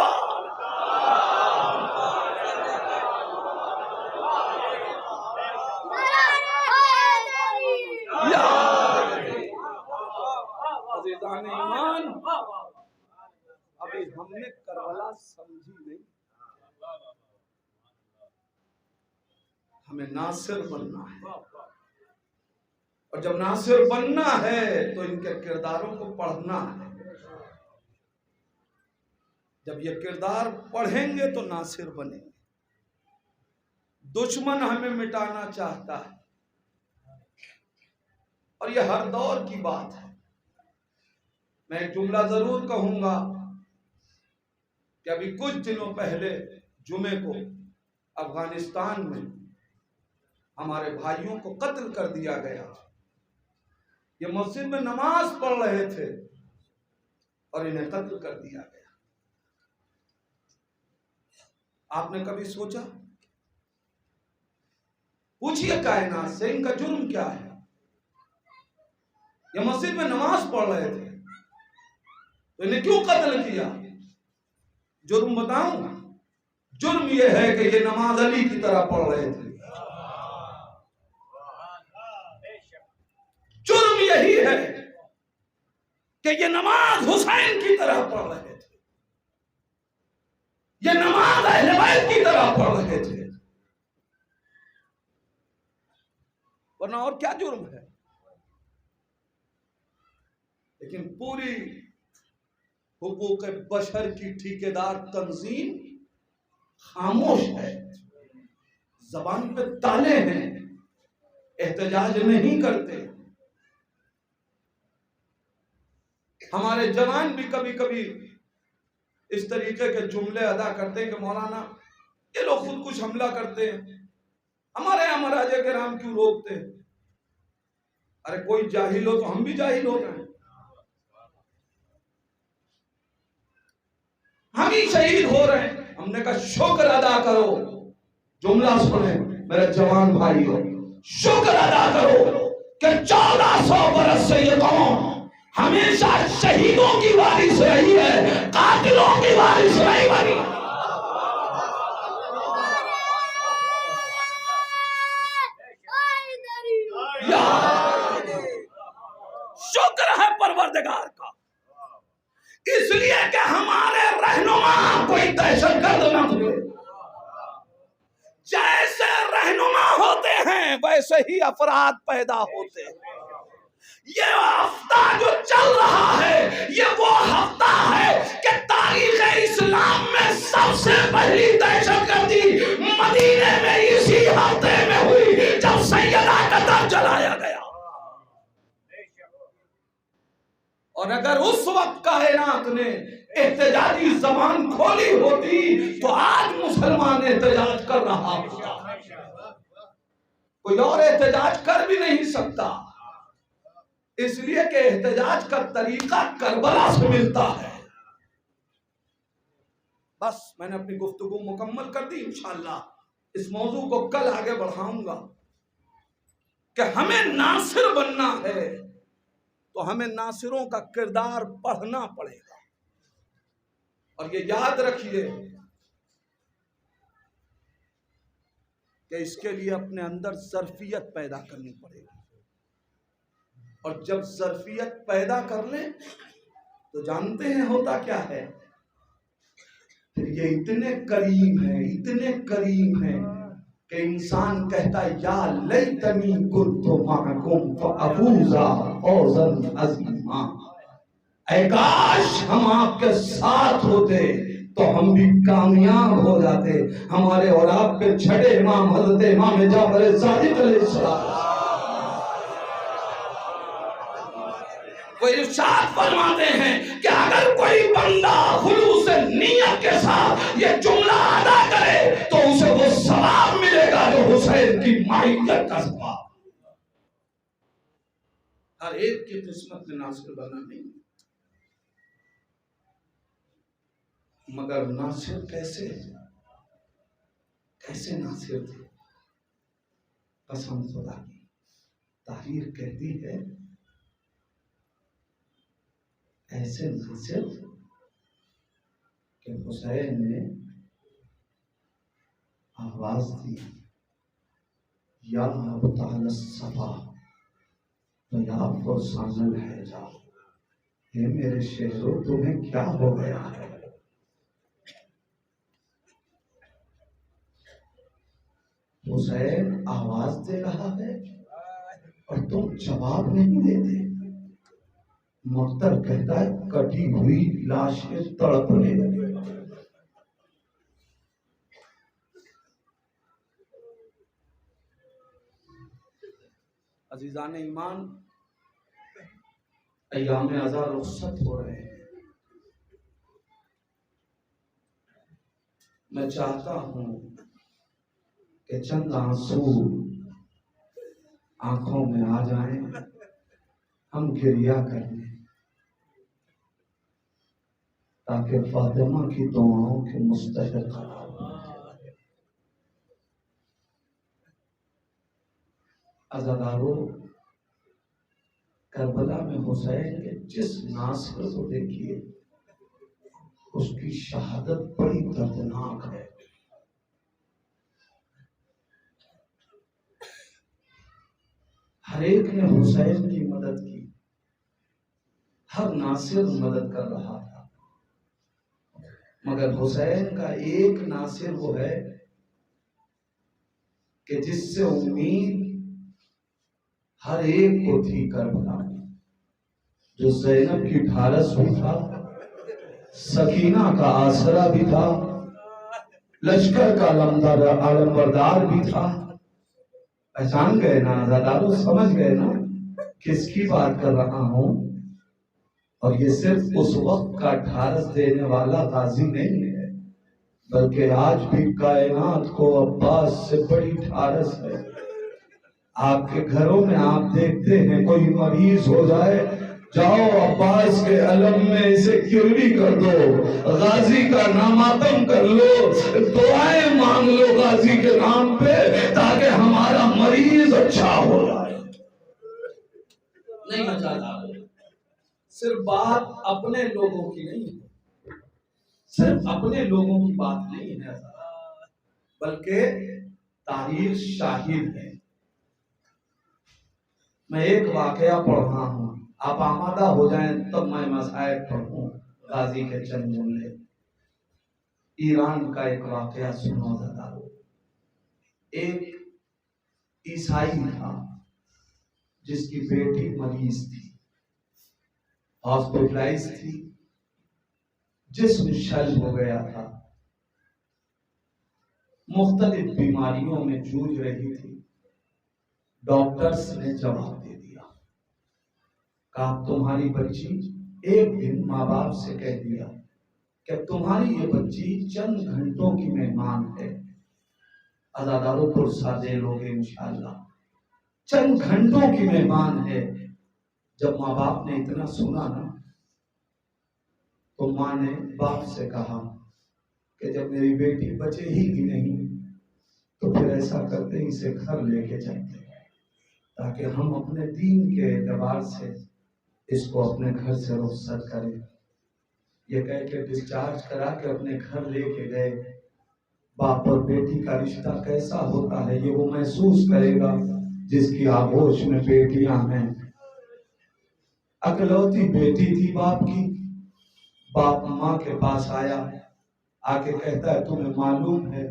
ईमान, अभी हमने करबला समझी नहीं, हमें नासिर बनना है। और जब नासिर बनना है तो इनके किरदारों को पढ़ना है। जब ये किरदार पढ़ेंगे तो नासिर बनेंगे। दुश्मन हमें मिटाना चाहता है और ये हर दौर की बात है। मैं एक जुमला जरूर कहूंगा कि अभी कुछ दिनों पहले जुमे को अफगानिस्तान में हमारे भाइयों को कत्ल कर दिया गया। ये मस्जिद में नमाज पढ़ रहे थे और इन्हें कत्ल कर दिया गया। आपने कभी सोचा? पूछिए कायनात से इनका जुर्म क्या है? ये मस्जिद में नमाज पढ़ रहे थे तो इन्हें क्यों कत्ल किया? जुर्म बताऊं? जुर्म यह है कि ये नमाज अली की तरह पढ़ रहे थे। जुर्म यही है कि ये नमाज हुसैन की तरह पढ़ रहे थे, ये नमाज अहले बैत की तरह पढ़ रहे थे। वरना और क्या जुर्म है? लेकिन पूरी हुकूक बशर की ठेकेदार तंजीम खामोश है, जबान पे ताले हैं। एहतजाज नहीं करते। हमारे जवान भी कभी कभी इस तरीके के जुमले अदा करते हैं कि मौलाना ये लोग खुद कुछ हमला करते हैं, हमारे यहाँ महाराजा के राम क्यों रोकते हैं? अरे कोई जाहिल हो तो हम भी जाहिल हो गए, हम ही शहीद हो रहे हैं। हमने कहा शुक्र अदा करो, जुमला सुने मेरे जवान भाई हो, शुक्र अदा करो कि 1400 बरस से ये कौम हमेशा शहीदों की वारिस रही है, कातिलों की वारिस नहीं बनी। शुक्र है परवरदिगार का, इसलिए कि हमारे रहनुमा कोई दहशतगर्द न हुए। जैसे रहनुमा होते हैं वैसे ही अपराध पैदा होते हैं। ये हफ्ता जो चल रहा है ये वो हफ्ता है कि तारीख इस्लाम में सबसे पहली दहशतगर्दी मदीने में इसी हफ्ते में हुई जब सैयदा कतर जलाया गया। और अगर उस वक्त कायनात ने एहतजाजी जबान खोली होती तो आज मुसलमान एहतजाज कर रहा होता, कोई और एहतजाज कर भी नहीं सकता, इसलिए कि एहतजाज का तरीका करबला से मिलता है। बस मैंने अपनी गुफ्तगू मुकम्मल कर दी। इंशाअल्लाह इस मौजू को कल आगे बढ़ाऊंगा कि हमें नासिर बनना है तो हमें नासिरों का किरदार पढ़ना पड़ेगा। और ये याद रखिए कि इसके लिए अपने अंदर ज़र्फियत पैदा करनी पड़ेगी, और जब ज़र्फियत पैदा कर लें तो जानते हैं होता क्या है, फिर ये इतने करीम है, इतने करीम है कि इंसान कहता है या लैतनी कुन्तु मअकुम फअफूज़ा फौज़न अज़ीमा, ऐ काश हम आपके साथ होते तो हम भी कामयाब हो जाते। हमारे और आपके छठे इमाम हज़रत इमाम जाफर सादिक अलैहिस्सलाम वो इरशाद फरमाते हैं कि अगर कोई बंदा खुलूस नियत के साथ ये जुमला अदा करे तो उसे वो सवाब मिलेगा जो हुसैन की माहियत का सवाब। हर एक की किस्मत में नासिर बनना नहीं, मगर नासिर कैसे कैसे नासिर थे। कसम खुदा की तारीख कहती है ऐसे नासिर कि हुसैन ने आवाज दी या अबताल सफा तो या फुरसानल है जा, हे मेरे शेरों तुम्हें क्या हो गया है। हुसैन आवाज दे रहा है और तुम जवाब नहीं देते। मक्तर कहता है कटी हुई लाशें तड़पने लगे। अजीजान ईमान, अय्याम अज़ा रुखसत हो रहे हैं। मैं चाहता हूं कि चंद आंसू आंखों में आ जाएं, हम गिरिया कर लें ताकि फातिमा की दुआओं के मुस्तहिक़ अज़ादारों, करबला में हुसैन के जिस नासिर को देखिए उसकी शहादत बड़ी दर्दनाक है। हर एक ने हुसैन की मदद की, हर नासिर मदद कर रहा था, मगर हुसैन का एक नासिर वो है कि जिससे उम्मीद हर एक को थी करबला में, जो ज़ैनब की ढालस भी था, सकीना का आसरा भी था, लश्कर का अलमबरदार भी था। पहचान गए ना आजादारों, समझ गए ना किसकी बात कर रहा हूं। और ये सिर्फ उस वक्त का ढारस देने वाला गाजी नहीं है, बल्कि आज भी कायनात को अब्बास से बड़ी ढारस है। आपके घरों में आप देखते हैं कोई मरीज हो जाए, जाओ अब्बास के अलम में इसे किरवी कर दो, गाजी का नामातम कर लो, दुआएं मांग लो गाजी के नाम पे, ताकि हमारा मरीज अच्छा हो जाए। नहीं मचाता, सिर्फ बात अपने लोगों की नहीं है, सिर्फ अपने लोगों की बात नहीं है, बल्कि तारीख शाहिद है। मैं एक वाकया पढ़ रहा हूं, आप आमादा हो जाएं तब मैं मसाइल पढ़ूं गाजी के चंद जुमले। ईरान का एक वाकया सुनो जरा। एक ईसाई था जिसकी बेटी मरीज थी, हॉस्पिटलाइज थी, जिस्म शल हो गया था, मुख्तलिफ बीमारियों में जूझ रही थी। डॉक्टर्स ने जवाब दे दिया, कहा तुम्हारी बच्ची, एक दिन माँ बाप से कह दिया कि तुम्हारी ये बच्ची चंद घंटों की मेहमान है, अज़ादारों को सादे लोगे इंशाअल्लाह, चंद घंटों की मेहमान है। जब माँ बाप ने इतना सुना ना, तो माँ ने बाप से कहा कि जब मेरी बेटी बचे ही की नहीं, तो फिर ऐसा करते इसे घर लेके जाते ताकि हम अपने दीन के एतबार से इसको अपने घर से रुखसत करें। ये कह के डिस्चार्ज करा के अपने घर लेके गए। बाप और बेटी का रिश्ता कैसा होता है ये वो महसूस करेगा जिसकी आगोश में बेटियां हैं। अकलौती बेटी थी बाप की। बाप माँ के पास आया, आके कहता है तुम्हें मालूम है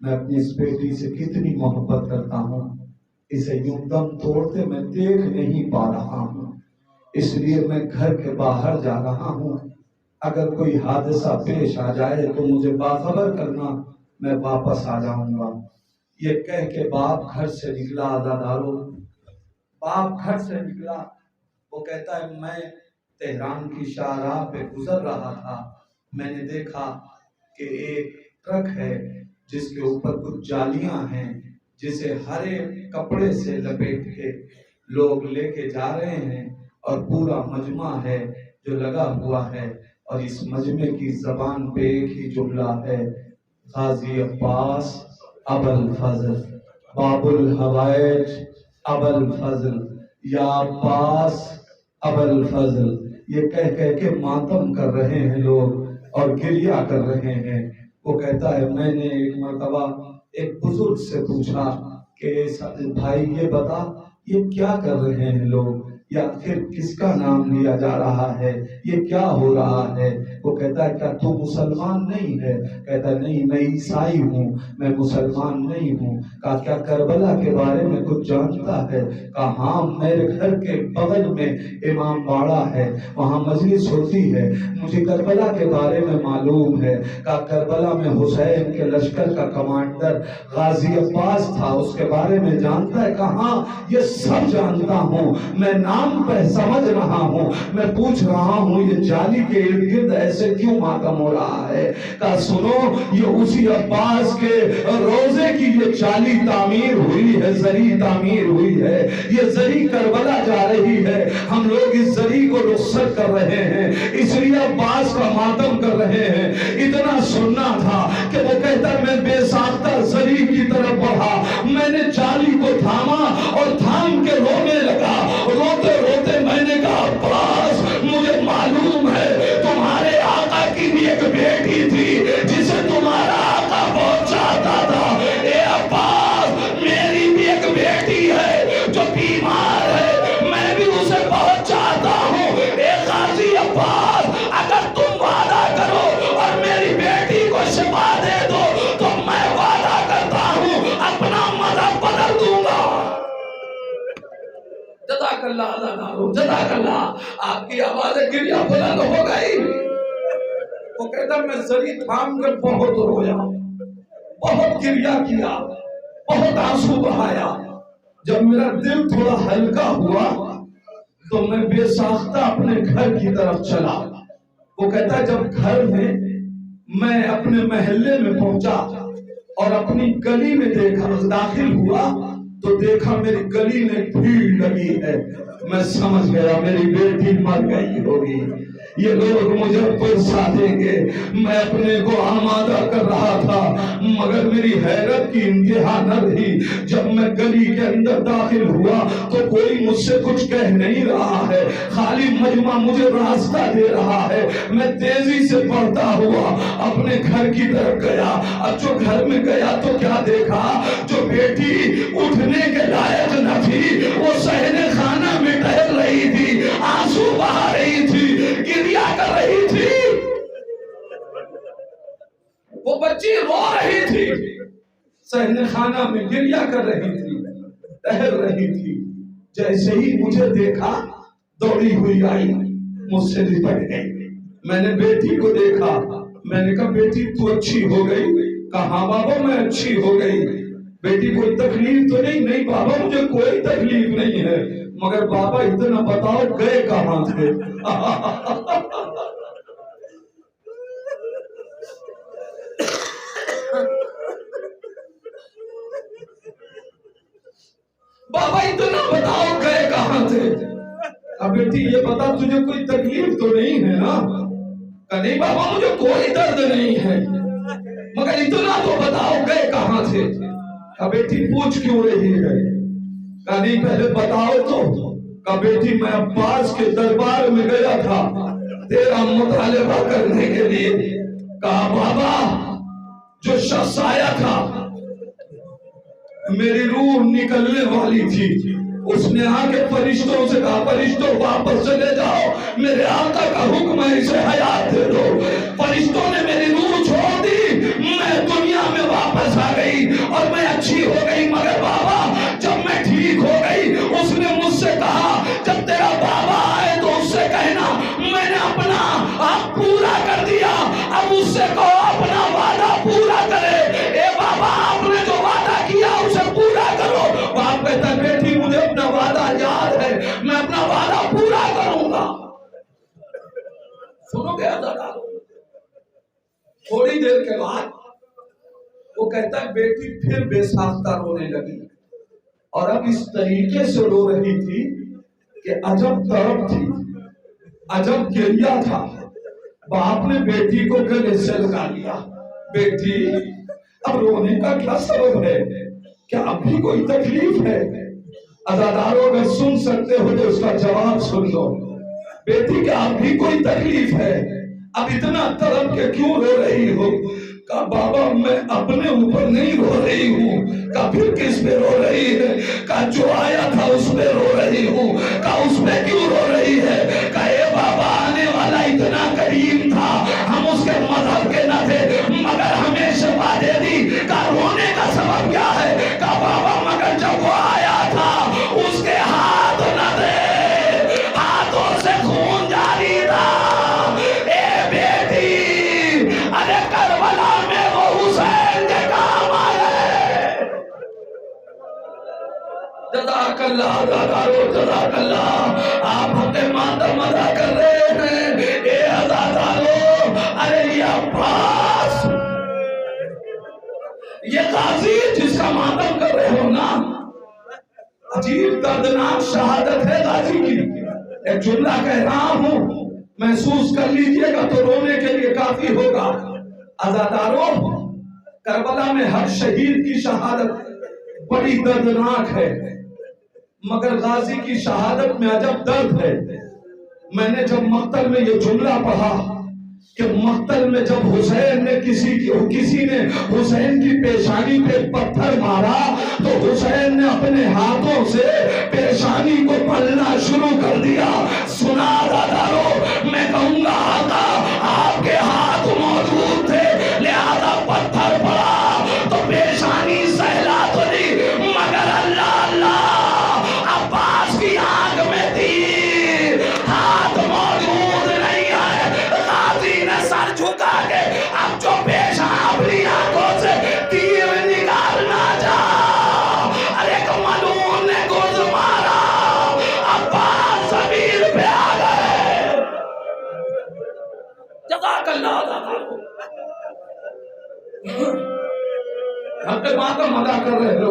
मैं अपनी इस बेटी से कितनी मोहब्बत करता हूँ, इसे यूं दम तोड़ते मैं देख नहीं पा रहा हूँ, इसलिए मैं घर के बाहर जा रहा हूँ, अगर कोई हादसा पेश आ जाए तो मुझे बाखबर करना, मैं वापस आ जाऊंगा। ये कह के बाप घर से निकला। आज़ादारों, बाप घर से निकला, वो कहता है मैं तेहरान की शाहराह पे गुजर रहा था, मैंने देखा कि एक ट्रक है जिसके ऊपर कुछ जालियां हैं, जिसे हरे कपड़े से लपेट के लोग लेके जा रहे हैं, और पूरा मजमा है जो लगा हुआ है, और इस मजमे की जबान पे एक ही जुमला है, गाजी अब्बास अबुल फजल, बाबुल हवाइज अबुल फजल, या अब्बास अबुल फजल। ये कह कह के मातम कर रहे हैं लोग और गिरिया कर रहे हैं। वो कहता है मैंने एक मर्तबा एक बुजुर्ग से पूछा कि भाई ये बता ये क्या कर रहे हैं लोग, या फिर किसका नाम लिया जा रहा है, ये क्या हो रहा है। वो कहता है क्या तू मुसलमान नहीं है? कहता नहीं मैं ईसाई हूँ, मैं मुसलमान नहीं हूँ। कहा क्या करबला के बारे में कुछ जानता है? कहा हाँ, मेरे घर के बगल में इमाम बाड़ा है, वहाँ मजलिस होती है, मुझे करबला के बारे में मालूम है। कहा करबला में हुसैन के लश्कर का कमांडर गाजी अब्बास था, उसके बारे में जानता है? कहा हाँ ये सब जानता हूँ, मैं नाम पे समझ रहा हूँ, मैं पूछ रहा हूँ ये जाली के इर्द गिर्द ऐसे क्यों मातम हो रहा है। कहा सुनो, ये उसी अब्बास के रोजे की ये जाली तामीर हुई है, जरी तामीर हुई है, ये जरी करबला जा रही है, हम लोग इस जरी को रुखसत कर रहे हैं, इसलिए अब्बास का मातम कर रहे हैं। इतना सुनना था कि वो कहता मैं बेसाख्ता जरी की तरफ बढ़ा, मैंने जाली को थामा और थाम के रोने लगा। रोते रोते मैंने कहा अब्बास मुझे मालूम है तुम्हारे आका की भी एक बेटी थी जिसे तुम्हारा आका बहुत चाहता था। ए अब्बास मेरी भी एक बेटी है जो बीमार है, मैं भी उसे बहुत चाहता हूँ। ए गाजी अब्बास अगर तुम वादा करो और मेरी बेटी को शिफा दे दो तो मैं वादा करता हूँ अपना मज़हब बदल दूंगा। जज़ाकल्लाह जज़ाकल्लाह, आपकी आवाज़ें गिरिया बुलंद हो गई। वो कहता मैं जरी थाम कर बहुत रोया, बहुत गिरिया किया, बहुत आंसू बहाया। जब मेरा दिल थोड़ा हल्का हुआ तो मैं बेसाख्ता अपने घर की तरफ चला। वो कहता है जब घर में मैं अपने मोहल्ले में पहुंचा और अपनी गली में देखा, दाखिल हुआ तो देखा मेरी गली में भीड़ लगी है। मैं समझ गया मेरी बेटी मर गई होगी, ये लोग मुझे परसा देंगे। मैं अपने को आमादा कर रहा था, मगर मेरी हैरत की इंतहा न रही। जब मैं गली के अंदर दाखिल हुआ तो कोई मुझसे कुछ कह नहीं रहा है, खाली मजमा मुझे रास्ता दे रहा है। मैं तेजी से बढ़ता हुआ अपने घर की तरफ गया। अब जो घर में गया तो क्या देखा, जो बेटी उठने के लायक न थी वो सहने खाना में टहल रही थी, आंसू बहा रही थी, गिरिया कर रही थी। वो बच्ची रो रही थी, सहने खाना में गिरिया कर रही थी, टहल रही थी। जैसे ही मुझे देखा दौड़ी हुई आई, मुझसे लिपट गई। मैंने बेटी को देखा, मैंने कहा बेटी तू अच्छी हो गई? कहा हाँ बाबा मैं अच्छी हो गई। बेटी कोई तकलीफ तो नहीं? नहीं बाबा मुझे कोई तकलीफ नहीं है, मगर बाबा इतना बताओ गए कहां थे? बाबा इतना बताओ गए कहां थे? अब बेटी ये बता तुझे कोई तकलीफ तो नहीं है ना? नहीं बाबा मुझे कोई दर्द नहीं है, मगर इतना तो बताओ गए कहां थे? अब बेटी पूछ क्यों रही है? नहीं पहले बताओ तो। का बेटी मैं अब्बास के दरबार में गया था तेरा मुतालिबा करने के लिए। कहा बाबा जो शख्स आया था मेरी रूह निकलने वाली थी, उसने आके फरिश्तों से कहा फरिश्तों वापस चले जाओ, मेरे आका का हुक्म है इसे हयात दे दो। फरिश्तों ने मेरी रूह छोड़ दी, मैं दुनिया में वापस आ गई और मैं अच्छी हो गई। मगर बाबा जब मैं ठीक हो गई उसने मुझसे कहा जब तेरा बाबा आए तो उससे कहना मैंने अपना आप पूरा कर दिया, अब उससे कहो अपना वादा पूरा करे। ए बाबा आपने जो वादा किया उसे पूरा करो। बाप कहता बेटी मुझे अपना वादा याद है, मैं अपना वादा पूरा करूंगा। सुनोगे दादा? थोड़ी देर के बाद वो कहता है बेटी फिर बेसाख्ता रोने लगी और अब इस तरीके से रो रही थी कि अजब तड़प थी, अजब गिरिया था। बाप ने बेटी को गले से लगा लिया। बेटी अब रोने का क्या सबब है? क्या अभी कोई तकलीफ है? अज़ादारों अगर सुन सकते हो तो उसका जवाब सुन लो। बेटी क्या अभी कोई तकलीफ है? अब इतना तड़प के क्यों रो रही हो? का बाबा मैं अपने ऊपर नहीं रो रही हूँ। का फिर किस पे रो रही है? का जो आया था उस पे रो रही हूँ। का उस पे क्यों रो रही है? का ये बाबा आने वाला इतना करीम था, हम उसके मजहब के न थे मगर हमें शफा दे दी। का रोने का सबब क्या है? का बाबा मगर जब वो आया था उसके हाथ न थे, हाथों से खून जारी था। ए बेटी अरे करबला में वो हुसैन के काम आए। जज़ाकल्लाह दादारो जज़ाकल्लाह। आप हमें मातम अदा कर रहे हैं। ए अज़ादारो अरे ये अब्बास, ये गाजी जिसका मातम कर रहे हो ना, अजीब दर्दनाक शहादत है गाजी की। एक जुमला कह रहा हूं, महसूस कर लीजिएगा तो रोने के लिए काफी होगा। अज़ादारों करबला में हर शहीद की शहादत बड़ी दर्दनाक है, मगर गाजी की शहादत में अजब दर्द है। मैंने जब मक्तल में ये जुमला पढ़ा कि मक्तल में जब हुसैन ने किसी ने हुसैन की पेशानी पे पत्थर मारा तो हुसैन ने अपने हाथों से पेशानी को पलना शुरू कर दिया। सुना दादारो मैं कहूंगा आका आपके हाथ मौजूद थे लिहाजा पत्थर पड़ा तो पेशानी सहला तो नहीं, मगर अल्लाह अल्लाह अब्बास की आंख में तीर, हाथ मौजूद नहीं है। गाजी ने सर झुका के अब जो पेशा अपनी आंखों से तीर निकालना चाहा, अरे मलून ने कर रहे हो।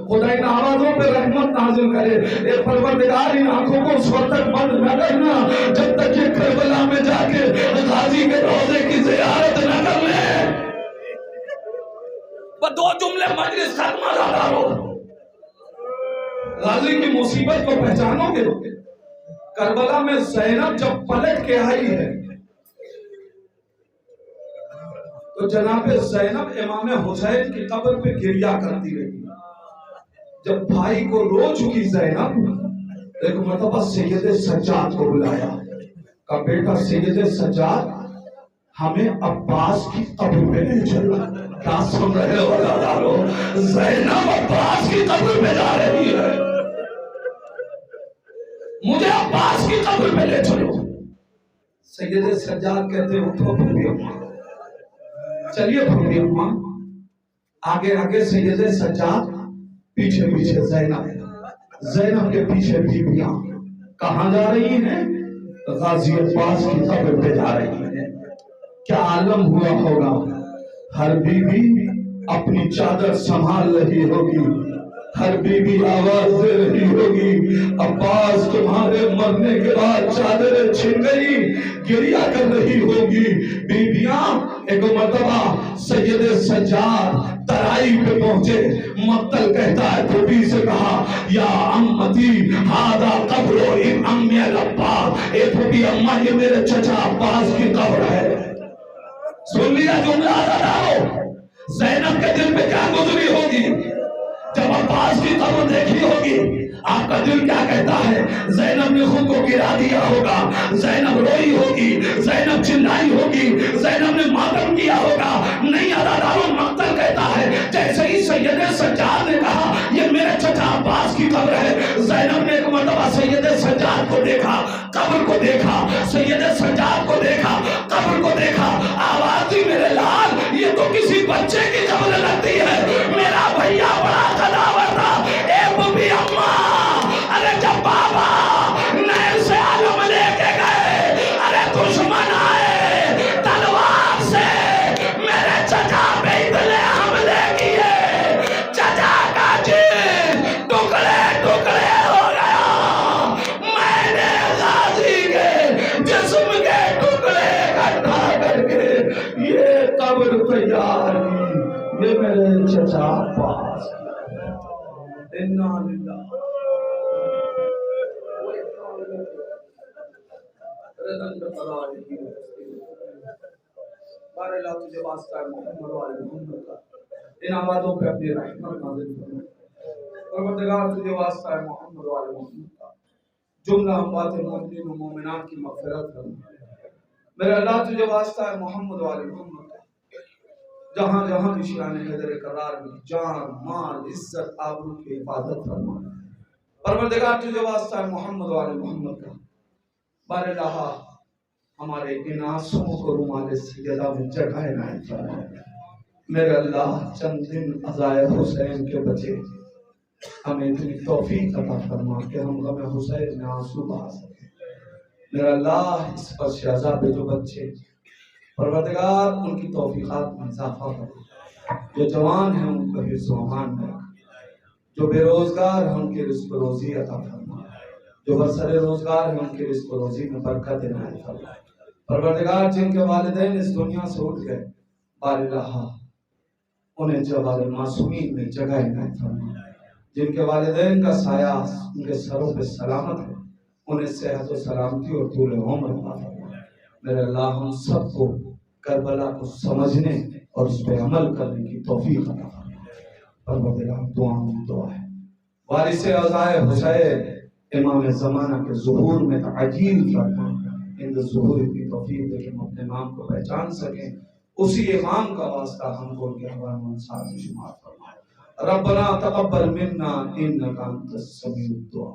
खुदा इन आवाजों पे रहमत नाजिल करे। ए परवरदिगार इन आंखों को उस वक्त तक बंद न करना जब तक ये करबला में जाके गाजी के रोजे की जियारत न कर ले। बस 2 जुमले मजलिस खत्म हो। गाजी की मुसीबत को पहचानोगे। करबला में ज़ैनब जब पलट के आई है तो जनाबे ज़ैनब इमाम हुसैन की कब्र पे गिरिया करती रही। जब भाई को रो चुकी ज़ैनब एक मरतबा सैयद सज्जाद को बुलाया। का बेटा सैयद सज्जाद हमें अब्बास की कब्र पे ले चलो। क्या सुन रहे हो वफादारों? ज़ैनब अब्बास की कब्र पे जा रही है। मुझे अब्बास की कब्र पे ले चलो। सैयद सज्जाद कहते उठो फूफी अम्मा, चलिए फूफी अम्मा। आगे आगे सैयद सज्जाद, पीछे पीछे ज़ैनब के पीछे बीबियां कहां जा रही हैं? गाजी अब्बास की कब्र पे जा रही हैं। क्या आलम हुआ होगा। हर बीबी अपनी चादर संभाल रही होगी, हर बीबी आवाज दे रही होगी, अब्बास तुम्हारे मरने के बाद चादरें छिन गई, गिरिया कर रही होगी। बीबियां एक मर्तबा सैयद सज्जाद तराई पे पहुंचे। मक्तल कहता है फूफी से कहा, या अम्मती हादा कब्रो इन अम्मी अब्बास। ए फूफी अम्मा, ये मेरे चचा अब्बास की कब्र है। सुन लिया जुमला? ज़ैनब के दिल पे क्या गुजरी होगी जब अब्बास की कब्र देखी होगी? आपका दिल क्या कहता है? ज़ैनब ने खुद को गिरा दिया होगा, ज़ैनब रोई होगी, ज़ैनब चिल्लाई होगी, ज़ैनब ने मातम किया होगा। नहीं अदादारों, मक्तल कहता है जैसे ही सैयद सज्जाद ने कहा ये मेरे चचा अब्बास की कब्र है, ज़ैनब ने एक मरतबा सैयद सज्जाद को देखा, कब्र को देखा, सैयद सज्जाद को देखा, कब्र को देखा। आवाज दी, मेरे लाल, ये तो किसी बच्चे की कब्र लगती है। मेरा भैया बड़ा कदावर था। ए बुबी अम्मा, अरे जब बाबा नैन से आलम लेके गए, अरे दुश्मन आए तलवार से, मेरे चचा पे इतने हमले किए, चचा का जी टुकड़े टुकड़े हो गया। मैंने गाजी के जिस्म के टुकड़े इकट्ठा करके ये कब्र तैयार की। ये मेरे चचा अब्बास। इन्ना लिल्लाह बारला तुझे वास्ता है मोहम्मद वाले मोहम्मद का, इन आवाज़ों पे अपनी रहमत नाज़िल फरमा। परवरदिगार तुझे वास्ता है मोहम्मद वाले मोहम्मद का, जुमला अम्वात मोमिनीन व मोमिनात की मग़फ़िरत फरमा। मेरे अल्लाह तुझे वास्ता है मोहम्मद वाले मोहम्मद का, जहाँ जहाँ भी शान हैदर करार में जान माल इज्जत आबरू की हिफाजत फरमा। परवरदिगार तुझे वास्ता है मोहम्मद वाले मोहम्मद का, बारलाह हमारे इन आंसुओं को रुमाल सैयदा में जगह इनायत फरमा। मेरे अल्लाह चंद दिन अज़ाए हुसैन के बचे, हमें इतनी तौफीक अता फरमा कि हम गम हुसैन में आंसू बहा सके। मेरे अल्लाह इस पर शहज़ाद पे जो बच्चे, परवरदिगार उनकी तौफीकात में इजाफा कर। जो जवान हैं उनको हिफ्ज़ व अमान में रख, जो बेरोजगार हैं उनके रिज़्क़ रोज़ी अता फरमा, जो बसरे रोजगार हैं उनके रिज़्क़ रोज़ी में बरकत इनायत फरमा। परवरदिगार जिनके वालिदैन इस दुनिया से उठ गए, बारिलाह उन्हें जवाल मासूमीन में जगह इनायत फरमा। जिनके वालिदैन का साया उनके सरों पे सलामत है, उन्हें सेहत व सलामती और तूल उम्र अता फरमा। मेरे अल्लाह हम सबको करबला को समझने और उस पर अमल करने की तौफीक अता फरमा। परवरदिगार दुआ है वारिस अज़ाए हुसैन इमाम ज़माना के ज़ुहूर में तअजील फरमा। इन ज़ुहूर की तौफीक दे कि हम अपने इमाम को पहचान सकें। उसी इमाम का वास्ता हमको उनके हवाले में साथ शुमार फरमा। रब्बना तक़ब्बल मिन्ना इन्नका अंतस समीउद दुआ।